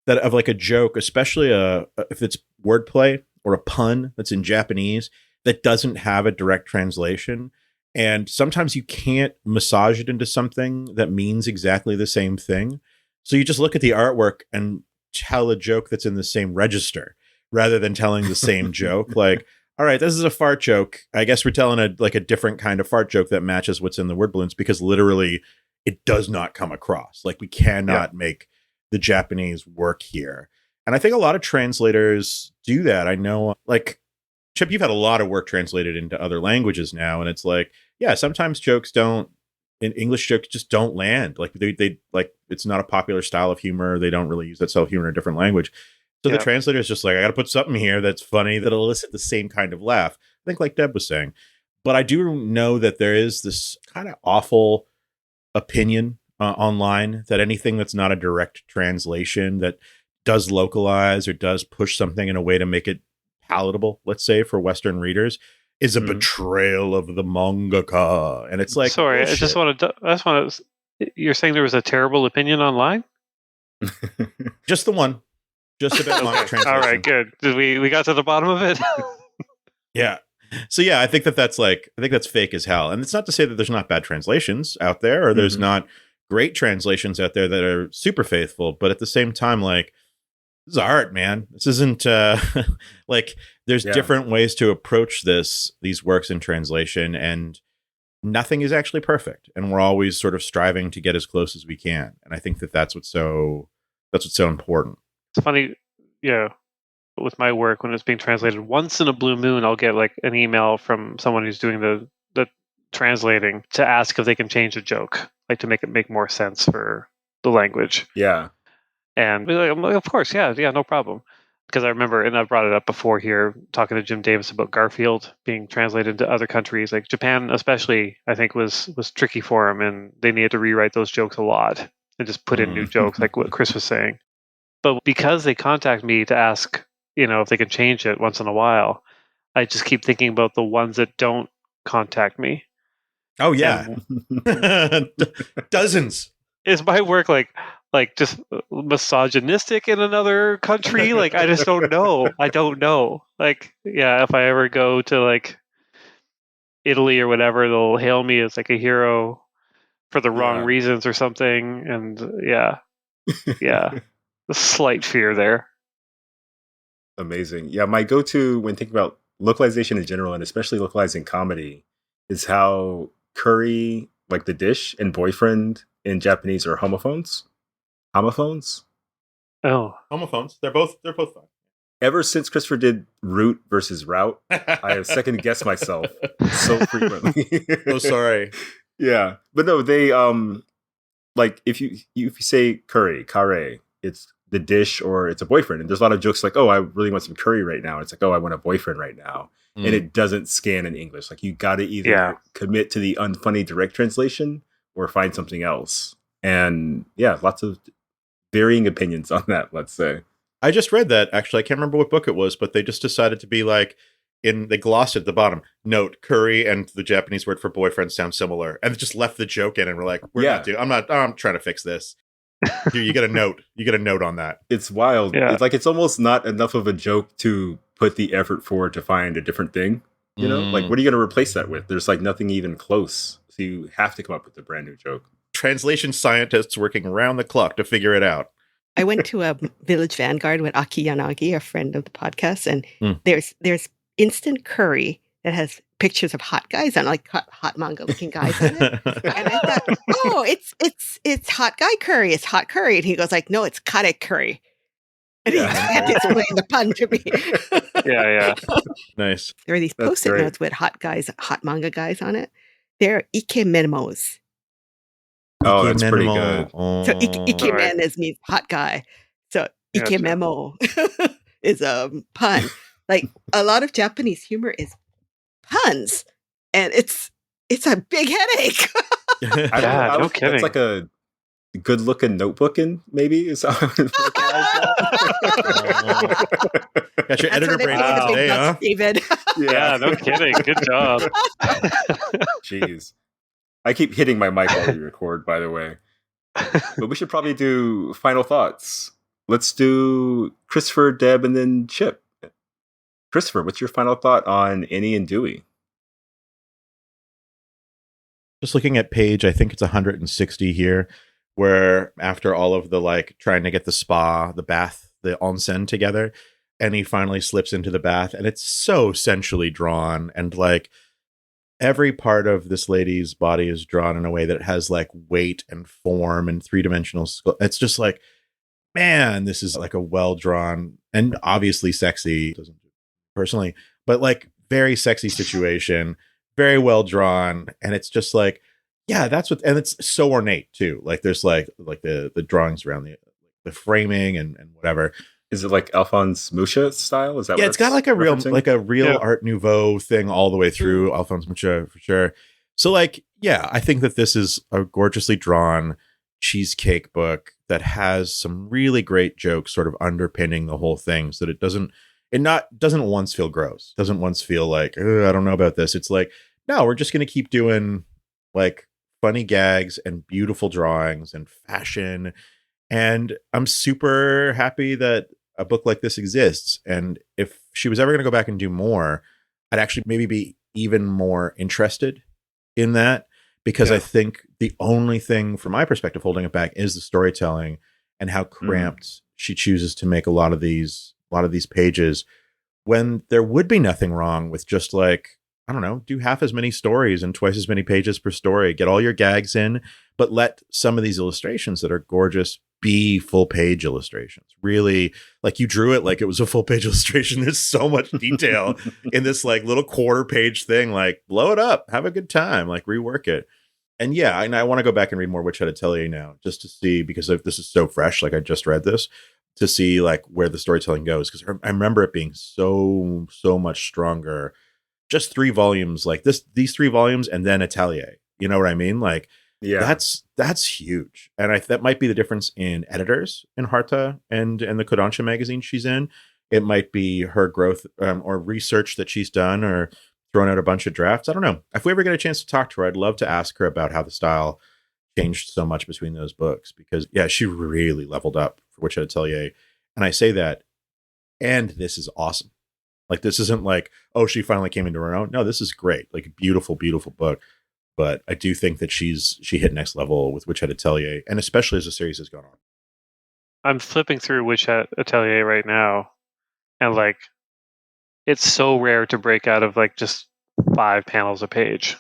that of like a joke, especially if it's wordplay or a pun that's in Japanese that doesn't have a direct translation. And sometimes you can't massage it into something that means exactly the same thing. So you just look at the artwork and tell a joke that's in the same register rather than telling the same joke. Like, all right, this is a fart joke. I guess we're telling a different kind of fart joke that matches what's in the word balloons, because literally it does not come across. Like we cannot make the Japanese work here. And I think a lot of translators do that. I know, like, Chip, you've had a lot of work translated into other languages now, and it's like, yeah, sometimes English jokes just don't land. Like they like, it's not a popular style of humor. They don't really use that style of humor in a different language. So the translator is just like, I got to put something here that's funny that'll elicit the same kind of laugh. I think, like Deb was saying, but I do know that there is this kind of awful opinion online that anything that's not a direct translation that does localize or does push something in a way to make it palatable, let's say, for Western readers, is a betrayal of the mangaka. And it's like, sorry, bullshit. I just want to. You're saying there was a terrible opinion online? Just the one. Just about manga translation. All right, good. Did we got to the bottom of it? Yeah. So yeah, I think that's fake as hell. And it's not to say that there's not bad translations out there, or there's not great translations out there that are super faithful. But at the same time, like, this is art, man. This isn't like, there's different ways to approach these works in translation, and nothing is actually perfect. And we're always sort of striving to get as close as we can. And I think that's what's so important. It's funny, with my work, when it's being translated, once in a blue moon, I'll get like an email from someone who's doing the translating to ask if they can change a joke, like to make it make more sense for the language. Yeah. And I'm like, of course, yeah, no problem. Because I remember, and I've brought it up before here, talking to Jim Davis about Garfield being translated to other countries, like Japan especially, I think was tricky for him, and they needed to rewrite those jokes a lot and just put in new jokes, like what Chris was saying. But because they contact me to ask, if they can change it once in a while, I just keep thinking about the ones that don't contact me. Oh yeah, dozens. Is my work like just misogynistic in another country? Like, I just don't know. I don't know. Like, yeah, if I ever go to like Italy or whatever, they'll hail me as like a hero for the wrong reasons or something. And yeah. A slight fear there. Amazing. Yeah, my go-to when thinking about localization in general, and especially localizing comedy, is how curry, like the dish, and boyfriend in Japanese are homophones. Homophones? Oh. Homophones. They're both fun. Ever since Christopher did root versus route, I have second-guessed myself so frequently. Oh, sorry. Yeah. But no, they, like, if you say curry, kare, it's the dish or it's a boyfriend. And there's a lot of jokes like, oh, I really want some curry right now. It's like, oh, I want a boyfriend right now. And it doesn't scan in English. Like, you got to either commit to the unfunny direct translation or find something else. And yeah, lots of varying opinions on that, let's say. I just read that, actually. I can't remember what book it was, but they just decided to be like, they glossed at the bottom, note, curry and the Japanese word for boyfriend sound similar. And just left the joke in, and we're like, I'm trying to fix this. Here, you get a note. You get a note on that. It's wild. Yeah. It's almost not enough of a joke to put the effort forward to find a different thing. You know, like, what are you going to replace that with? There's like nothing even close. So you have to come up with a brand new joke. Translation scientists working around the clock to figure it out. I went to a Village Vanguard with Aki Yanagi, a friend of the podcast, and there's instant curry that has pictures of hot guys on, like hot manga looking guys on it. And I thought, oh, it's hot guy curry. It's hot curry. And he goes like, no, it's kare curry. And he had to explain the pun to me. Yeah. Nice. There are these post-it notes with hot manga guys on it. They're ikememos. Oh, that's pretty good. So ikemen means hot guy. So ikememo is a pun. Like, a lot of Japanese humor is puns, and it's a big headache. No kidding. It's like a good-looking notebooking, maybe. Is how got your editor brain on today, huh? David. Yeah, no kidding. Good job. Jeez. I keep hitting my mic while we record, by the way. But we should probably do final thoughts. Let's do Christopher, Deb, and then Chip. Christopher, what's your final thought on Eni and Dewey? Just looking at page, I think it's 160 here, where after all of the like trying to get the spa, the bath, the onsen together, Eni finally slips into the bath, and it's so sensually drawn, and like every part of this lady's body is drawn in a way that has like weight and form and three-dimensional. It's just like man, this is like a well drawn and obviously sexy, doesn't personally, but like very sexy situation, very well drawn, and it's just like, yeah, that's what, and it's so ornate too. Like there's like the drawings around the framing and whatever. Is it like Alphonse Mucha style? Is that Yeah, what it's got like a referencing? real Art Nouveau thing all the way through. Alphonse Mucha for sure. So like, yeah, I think that this is a gorgeously drawn cheesecake book that has some really great jokes sort of underpinning the whole thing, so that doesn't once feel gross, doesn't once feel like, I don't know about this. It's like, no, we're just going to keep doing like funny gags and beautiful drawings and fashion. And I'm super happy that a book like this exists. And if she was ever going to go back and do more, I'd actually maybe be even more interested in that, because I think the only thing from my perspective holding it back is the storytelling and how cramped she chooses to make a lot of these pages, when there would be nothing wrong with just like, I don't know, do half as many stories and twice as many pages per story, get all your gags in, but let some of these illustrations that are gorgeous be full page illustrations. Really, like you drew it like it was a full page illustration. There's so much detail in this like little quarter page thing. Like blow it up, have a good time, like rework it. And yeah, I want to go back and read more Witch Hat Atelier now, just to see, because this is so fresh. Like I just read this, to see like where the storytelling goes, because I remember it being so much stronger. Just 3 volumes, like these 3 volumes, and then Atelier. You know what I mean? Like, yeah, that's huge, and that might be the difference in editors in Harta and the Kodansha magazine she's in. It might be her growth or research that she's done, or thrown out a bunch of drafts. I don't know. If we ever get a chance to talk to her, I'd love to ask her about how the style changed so much between those books, because yeah, she really leveled up for Witch Hat Atelier, and I say that, and this is awesome. Like this isn't like, oh, she finally came into her own. No, this is great. Like a beautiful, beautiful book. But I do think that she hit next level with Witch Hat Atelier, and especially as the series has gone on. I'm flipping through Witch Hat Atelier right now, and like, it's so rare to break out of like just 5 panels a page.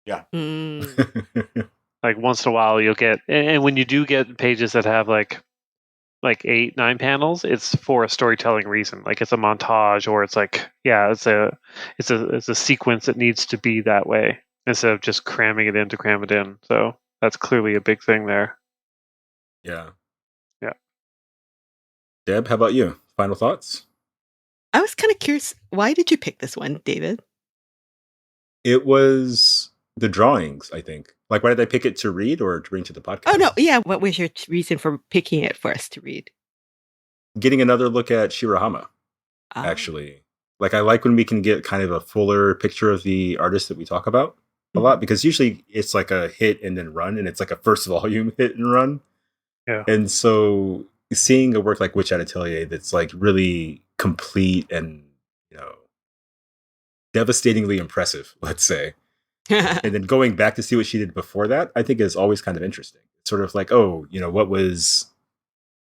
Yeah. Like once in a while you'll get, and when you do get pages that have like 8, 9 panels, it's for a storytelling reason. Like it's a montage, or it's like, yeah, it's a sequence that needs to be that way, instead of just cramming it in to cram it in. So that's clearly a big thing there. Yeah. Yeah. Deb, how about you? Final thoughts? I was kind of curious, why did you pick this one, David? It was the drawings, I think. Like, why did I pick it to read or to bring to the podcast? Oh, no. Yeah. What was your reason for picking it for us to read? Getting another look at Shirahama, actually. Like, I like when we can get kind of a fuller picture of the artist that we talk about a lot, because usually it's like a hit and then run, and it's like a first volume hit and run. Yeah. And so seeing a work like Witch Hat Atelier that's like really complete and, you know, devastatingly impressive, let's say, and then going back to see what she did before that, I think is always kind of interesting. It's sort of like, oh, you know, what was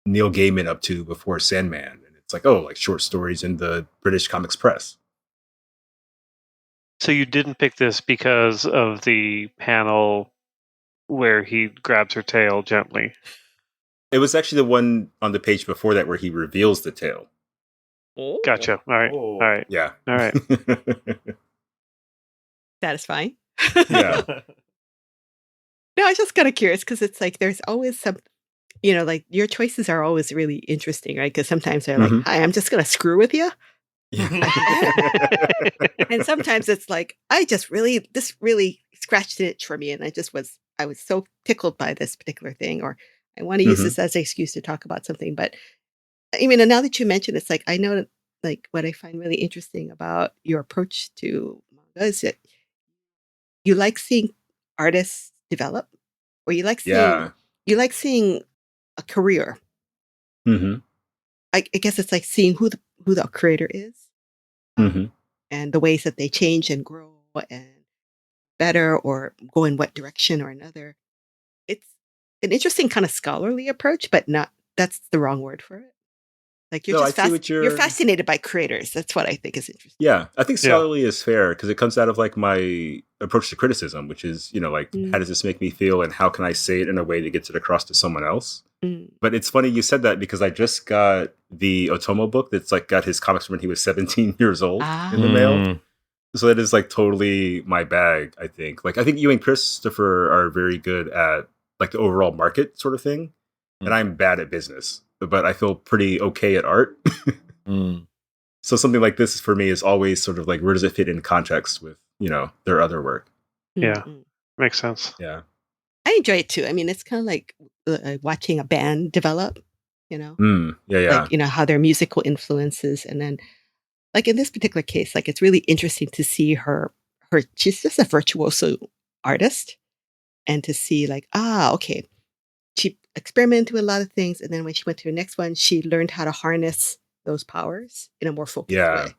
Neil Gaiman up to before Sandman? And it's like, oh, like short stories in the British Comics Press. So you didn't pick this because of the panel where he grabs her tail gently? It was actually the one on the page before that where he reveals the tail. Oh. Gotcha. All right. All right. Yeah. All right. Satisfying. Yeah. No, I was just kind of curious, because it's like there's always some, you know, like your choices are always really interesting, right? Because sometimes they're like, hi, I'm just going to screw with you. And sometimes it's like, this really scratched an itch for me. And I was so tickled by this particular thing, or I want to use this as an excuse to talk about something. But I mean, and now that you mention, it's like, I know that, like, what I find really interesting about your approach to manga is that you like seeing artists develop, or you like seeing a career. I guess it's like seeing who the creator is, and the ways that they change and grow and better, or go in what direction or another. It's an interesting kind of scholarly approach, but that's the wrong word for it. Like you're No, I just see what you're you're. fascinated by creators. That's what I think is interesting. Yeah, I think Yeah. scholarly is fair because it comes out of like my approach to criticism, which is, like, how does this make me feel and how can I say it in a way that gets it across to someone else? But it's funny you said that because I just got the Otomo book that's like got his comics from when he was 17 years old in the mail. So that is like totally my bag, I think. Like, I think you and Christopher are very good at like the overall market sort of thing. And I'm bad at business, but I feel pretty okay at art. So something like this for me is always sort of like, where does it fit in context with, their other work? Yeah. Makes sense. Yeah. I enjoy it too. I mean, it's kind of like watching a band develop, Yeah. like, how their musical influences. And then like in this particular case, like it's really interesting to see her, she's just a virtuoso artist and to see like, okay, she experimented with a lot of things. And then when she went to the next one, she learned how to harness those powers in a more focused way.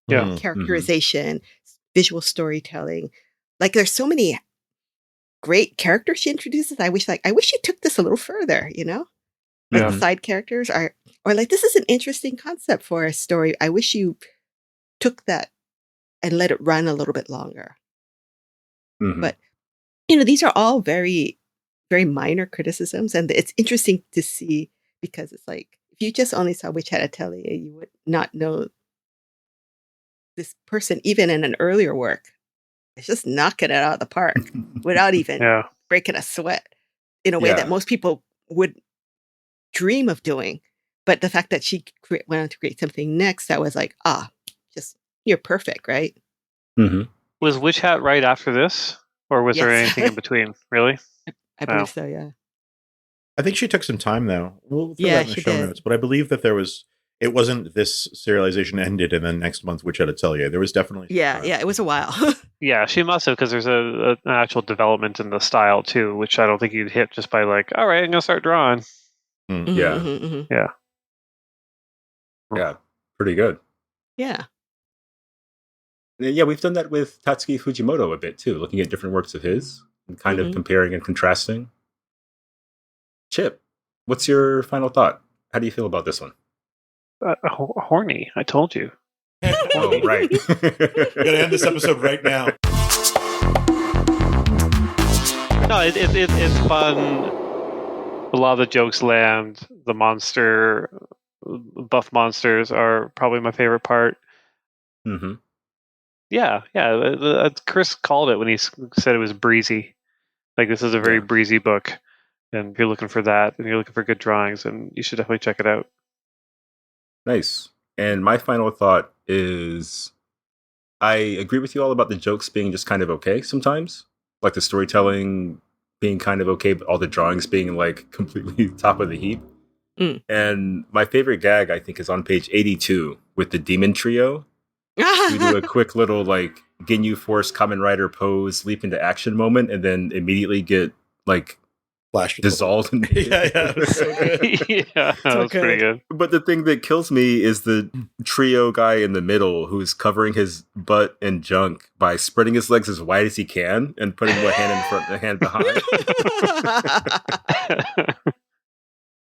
Yeah. Characterization, visual storytelling. Like there's so many great characters she introduces. I wish she took this a little further, Like the side characters are, or like, this is an interesting concept for a story. I wish you took that and let it run a little bit longer. But, these are all very, very minor criticisms. And it's interesting to see because it's like, if you just only saw Witch Hat Atelier, you would not know this person, even in an earlier work, is just knocking it out of the park without even breaking a sweat in a way that most people would dream of doing. But the fact that she went on to create something next that was like, just, you're perfect, right? Was Witch Hat right after this? Or was there anything in between? Really? I believe so, yeah. I think she took some time, though. We'll throw that in the she show did. notes. But I believe that it wasn't this serialization ended and then next month Witch Hat Atelier. There was definitely Yeah, it was a while. Yeah, she must have, because there's an actual development in the style, too, which I don't think you'd hit just by like, all right, I'm going to start drawing. Yeah, pretty good. Yeah. And yeah, we've done that with Tatsuki Fujimoto a bit, too, looking at different works of his and kind of comparing and contrasting. Chip, what's your final thought? How do you feel about this one? Horny, I told you. Oh, right. Gotta end this episode right now. No, it's fun. A lot of the jokes land. The buff monsters are probably my favorite part. Yeah. Chris called it when he said it was breezy. Like, this is a very breezy book. And if you're looking for that, and you're looking for good drawings, and you should definitely check it out. Nice. And my final thought is, I agree with you all about the jokes being just kind of okay sometimes. Like the storytelling being kind of okay, but all the drawings being like completely top of the heap. And my favorite gag, I think, is on page 82 with the demon trio. We do a quick little like Ginyu Force Kamen Rider pose, leap into action moment, and then immediately get like flashed dissolved. It was so good. Yeah, that was pretty good. But the thing that kills me is the trio guy in the middle who's covering his butt and junk by spreading his legs as wide as he can and putting one hand in front and a hand behind.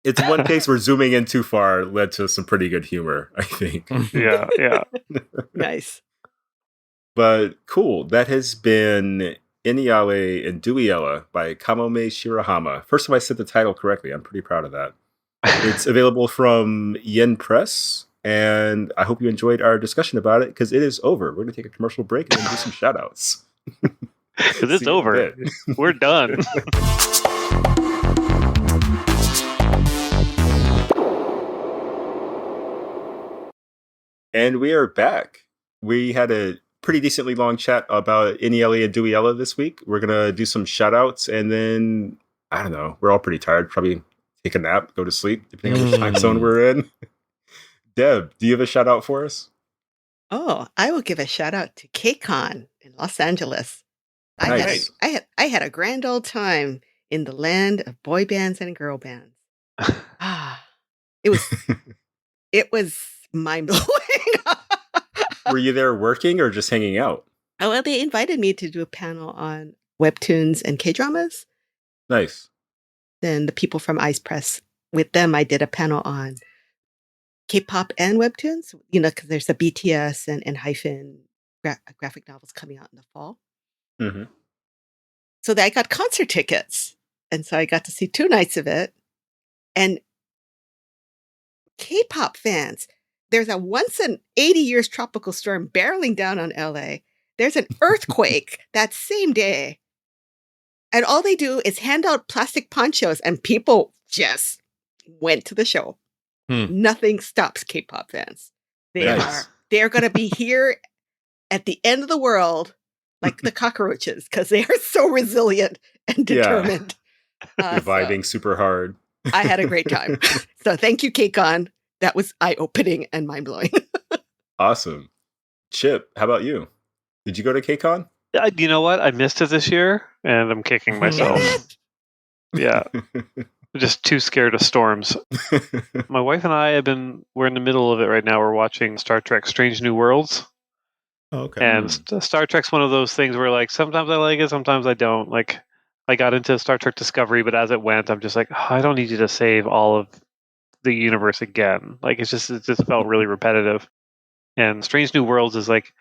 It's one case where zooming in too far led to some pretty good humor, I think. Yeah. Nice. But cool. That has been Eniale Dewiela by Kamome Shirahama. First time I said the title correctly. I'm pretty proud of that. It's available from Yen Press, and I hope you enjoyed our discussion about it because it is over. We're going to take a commercial break and then do some shout outs. Because it's over. We're done. And we are back. We had a pretty decently long chat about Eniale Dewiela this week. We're going to do some shout outs and then, I don't know, we're all pretty tired. Probably take a nap, go to sleep, depending on which time zone we're in. Deb, do you have a shout out for us? Oh, I will give a shout out to KCON in Los Angeles. Nice. I had a grand old time in the land of boy bands and girl bands. It was mind blowing. Were you there working or just hanging out? Oh, well, they invited me to do a panel on webtoons and K-dramas. Nice. Then the people from Ice Press, with them, I did a panel on K-pop and webtoons, because there's the BTS and hyphen graphic novels coming out in the fall. Mm-hmm. So I got concert tickets. And so I got to see 2 nights of it. And K-pop fans, there's a once in 80 years tropical storm barreling down on LA. There's an earthquake that same day. And all they do is hand out plastic ponchos and people just went to the show. Nothing stops K-pop fans. They're going to be here at the end of the world like the cockroaches because they are so resilient and determined. Vibing super hard. I had a great time. So thank you, KCON. That was eye-opening and mind-blowing. Awesome. Chip, how about you? Did you go to KCON? You know what? I missed it this year, and I'm kicking myself. Yeah. I'm just too scared of storms. My wife and I we're in the middle of it right now. We're watching Star Trek Strange New Worlds. Okay. And Star Trek's one of those things where, like, sometimes I like it, sometimes I don't. Like, I got into Star Trek Discovery, but as it went, I'm just like, I don't need you to save all of the universe again. Like, it just felt really repetitive. And Strange New Worlds is like,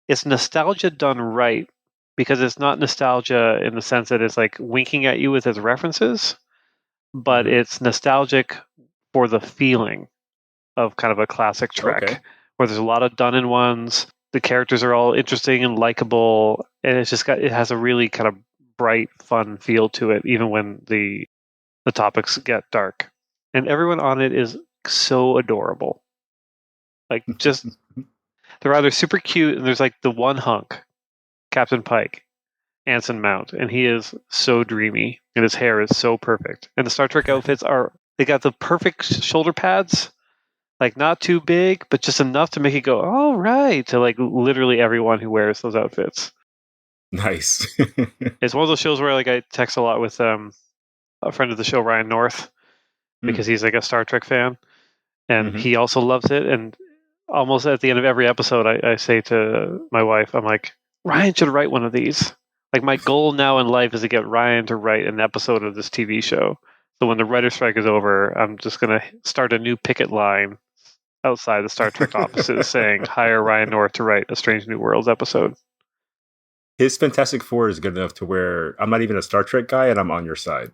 it's nostalgia done right, because it's not nostalgia in the sense that it's like winking at you with its references, but it's nostalgic for the feeling of kind of a classic Trek, where there's a lot of done in ones. The characters are all interesting and likable, and it has a really kind of bright, fun feel to it, even when the topics get dark. And everyone on it is so adorable. Like, just they're either super cute, and there's like the one hunk, Captain Pike, Anson Mount, and he is so dreamy, and his hair is so perfect. And the Star Trek outfits they got the perfect shoulder pads. Like, not too big, but just enough to make it go, all right, to like literally everyone who wears those outfits. Nice. It's one of those shows where like I text a lot with a friend of the show, Ryan North, because he's like a Star Trek fan, and he also loves it. And almost at the end of every episode, I say to my wife, I'm like, Ryan should write one of these. Like, my goal now in life is to get Ryan to write an episode of this TV show. So when the writer's strike is over, I'm just going to start a new picket line outside the Star Trek offices saying, hire Ryan North to write a Strange New Worlds episode. His Fantastic Four is good enough to where I'm not even a Star Trek guy and I'm on your side.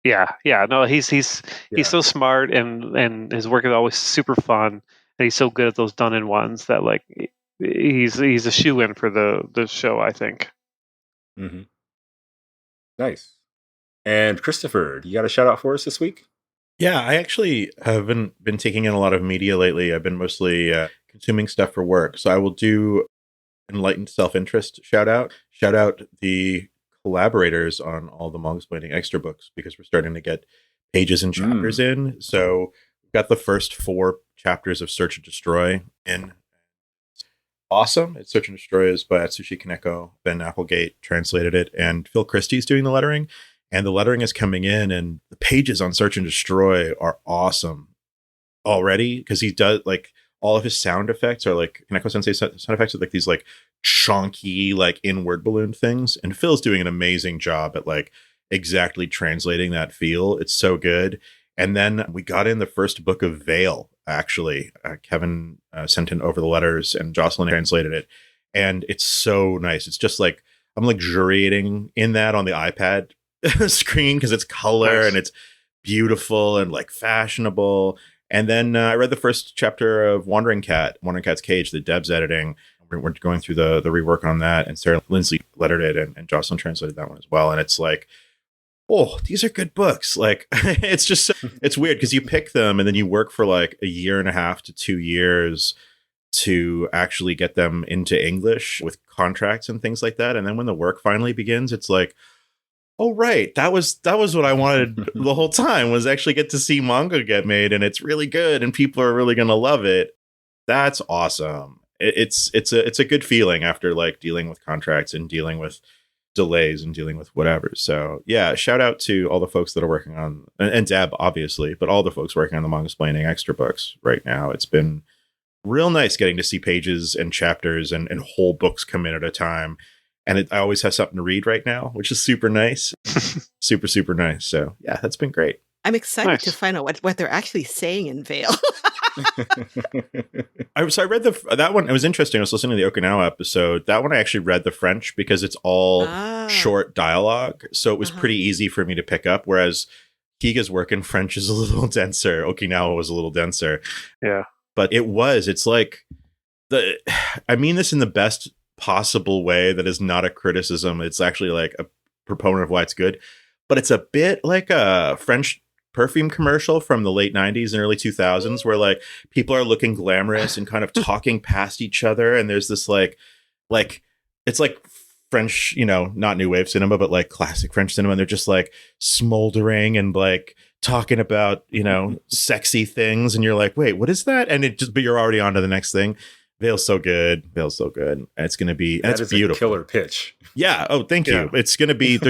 Yeah. No, he's so smart, and his work is always super fun, and he's so good at those done in ones that like he's a shoe-in for the show, I think. Mm-hmm. Nice. And Christopher, you got a shout out for us this week? Yeah, I actually haven't been taking in a lot of media lately. I've been mostly consuming stuff for work. So I will do Enlightened Self-Interest shout out. Shout out the collaborators on all the Mangasplaining extra books, because we're starting to get pages and chapters in. So we've got the first 4 chapters of Search and Destroy in. Awesome. It's Search and Destroy is by Atsushi Kaneko. Ben Applegate translated it, and Phil Christie's doing the lettering. And the lettering is coming in, and the pages on Search and Destroy are awesome already, because he does like all of his sound effects are like Kaneko Sensei sound effects are like these like chonky, like inward balloon things. And Phil's doing an amazing job at like exactly translating that feel. It's so good. And then we got in the first book of Veil, actually. Kevin sent in over the letters, and Jocelyn translated it. And it's so nice. It's just like I'm luxuriating in that on the iPad screen, because it's color and it's beautiful and like fashionable. And then I read the first chapter of Wandering Cat's Cage that Deb's editing. We're going through the rework on that, and Sarah Lindsley lettered it, and Jocelyn translated that one as well. And it's like, oh, these are good books. Like, it's just, it's weird because you pick them and then you work for like 1.5 to 2 years to actually get them into English with contracts and things like that. And then when the work finally begins, it's like, oh, right. That was what I wanted the whole time, was actually get to see manga get made, and it's really good and people are really going to love it. That's awesome. It's a good feeling after like dealing with contracts and dealing with delays and dealing with whatever. So yeah, shout out to all the folks that are working on, and Deb obviously, but all the folks working on the Mangasplaining extra books right now. It's been real nice getting to see pages and chapters and whole books come in at a time. And I always have something to read right now, which is super nice. Super, super nice. So yeah, that's been great. I'm excited Nice. to find out what they're actually saying in Vale. I read that one. It was interesting. I was listening to the Okinawa episode. That one I actually read the French because it's all short dialogue, so it was pretty easy for me to pick up. Whereas Higa's work in French is a little denser. Okinawa was a little denser. Yeah, but it's like I mean this in the best possible way. That is not a criticism. It's actually like a proponent of why it's good. But it's a bit like a French perfume commercial from the late 90s and early 2000s where like people are looking glamorous and kind of talking past each other, and there's this like it's like French, not new wave cinema, but like classic French cinema, and they're just like smoldering and like talking about sexy things, and you're like, wait, what is that? And but you're already on to the next thing. Vale's so good. And it's gonna be, and it's beautiful. A killer pitch. Yeah. Oh, thank you. It's gonna be.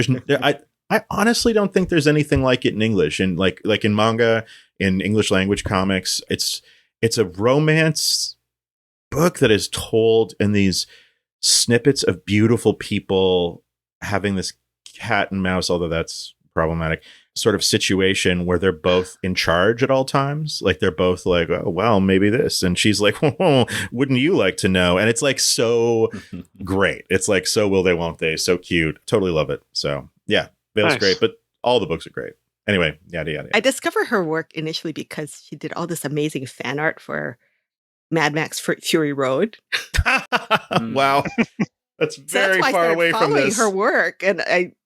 I honestly don't think there's anything like it in English, and like in manga, in English language comics. It's a romance book that is told in these snippets of beautiful people having this cat and mouse, although that's problematic, sort of situation where they're both in charge at all times. Like they're both like, oh, well, maybe this. And she's like, oh, wouldn't you like to know? And it's like so great. It's like so will they, won't they? So cute. Totally love it. So yeah. Vale's great, but all the books are great. Anyway, yada, yada. I discovered her work initially because she did all this amazing fan art for Mad Max Fury Road. Wow. That's very far away from this. Her work, and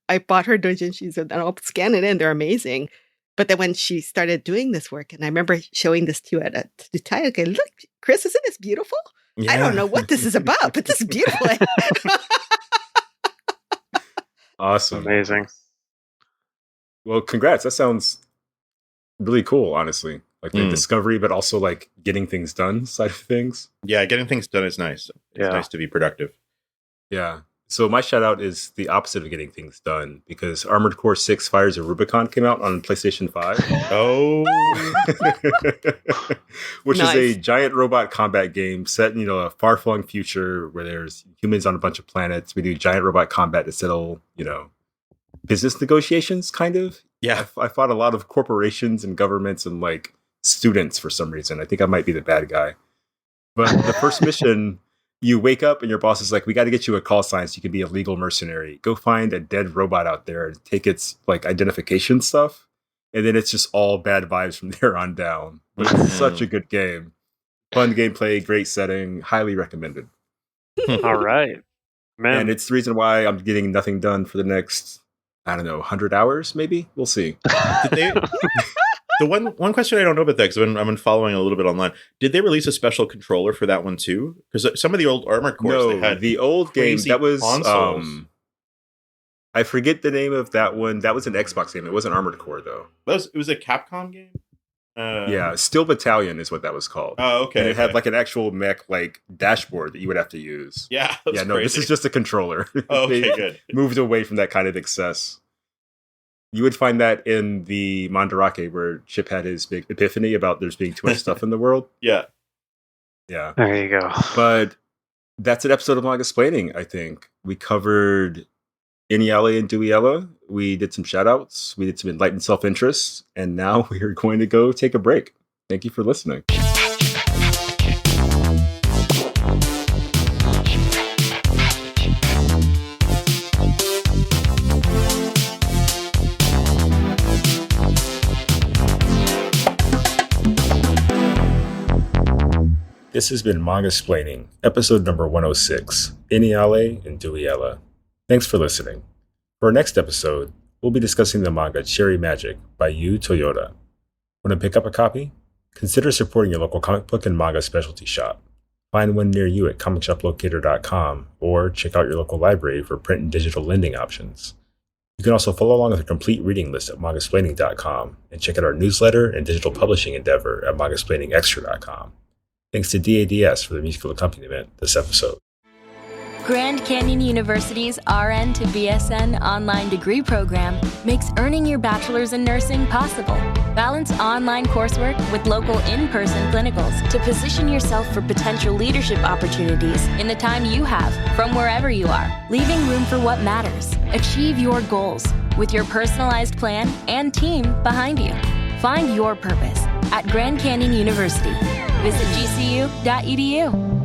I bought her doujinshis and I'll scan it in. They're amazing. But then when she started doing this work, and I remember showing this to you at the time, okay, look, Chris, isn't this beautiful? Yeah. I don't know what this is about, but this is beautiful. Awesome. Amazing. Well, congrats. That sounds really cool, honestly. Like the discovery, but also like getting things done side of things. Yeah, getting things done is nice. It's nice to be productive. Yeah. So my shout out is the opposite of getting things done, because Armored Core 6 Fires of Rubicon came out on PlayStation 5. Oh. Which is a giant robot combat game set in, a far-flung future where there's humans on a bunch of planets. We do giant robot combat to settle, business negotiations, kind of. Yeah. I fought a lot of corporations and governments and like students for some reason. I think I might be the bad guy. But the first mission, you wake up and your boss is like, we got to get you a call sign so you can be a legal mercenary. Go find a dead robot out there and take its like identification stuff. And then it's just all bad vibes from there on down. But it's such a good game. Fun gameplay, great setting, highly recommended. All right. Man. And it's the reason why I'm getting nothing done for the next, 100 hours, maybe? We'll see. The one question I don't know about that, because I've been following a little bit online. Did they release a special controller for that one too? Because some of the old Armored Cores, they had the old game that was consoles. I forget the name of that one. That was an Xbox game. It wasn't Armored Core though. It was a Capcom game. Yeah, Steel Battalion is what that was called. Oh, okay. And it had like an actual mech like dashboard that you would have to use. Yeah, yeah. No, this is just a controller. Oh, okay, good. Moved away from that kind of excess. You would find that in the Mandarake, where Chip had his big epiphany about there's being too much stuff in the world. Yeah. Yeah. There you go. But that's an episode of Mangasplaining, I think. We covered Eniale Dewiela. We did some shout-outs. We did some enlightened self-interest. And now we are going to go take a break. Thank you for listening. This has been Mangasplaining, episode number 106, Eniale Dewiela. Thanks for listening. For our next episode, we'll be discussing the manga Cherry Magic by Yu Toyota. Want to pick up a copy? Consider supporting your local comic book and manga specialty shop. Find one near you at comicshoplocator.com or check out your local library for print and digital lending options. You can also follow along with a complete reading list at mangasplaining.com and check out our newsletter and digital publishing endeavor at mangasplainingextra.com. Thanks to DADS for the musical accompaniment this episode. Grand Canyon University's RN to BSN online degree program makes earning your bachelor's in nursing possible. Balance online coursework with local in-person clinicals to position yourself for potential leadership opportunities in the time you have from wherever you are, leaving room for what matters. Achieve your goals with your personalized plan and team behind you. Find your purpose at Grand Canyon University. Visit gcu.edu.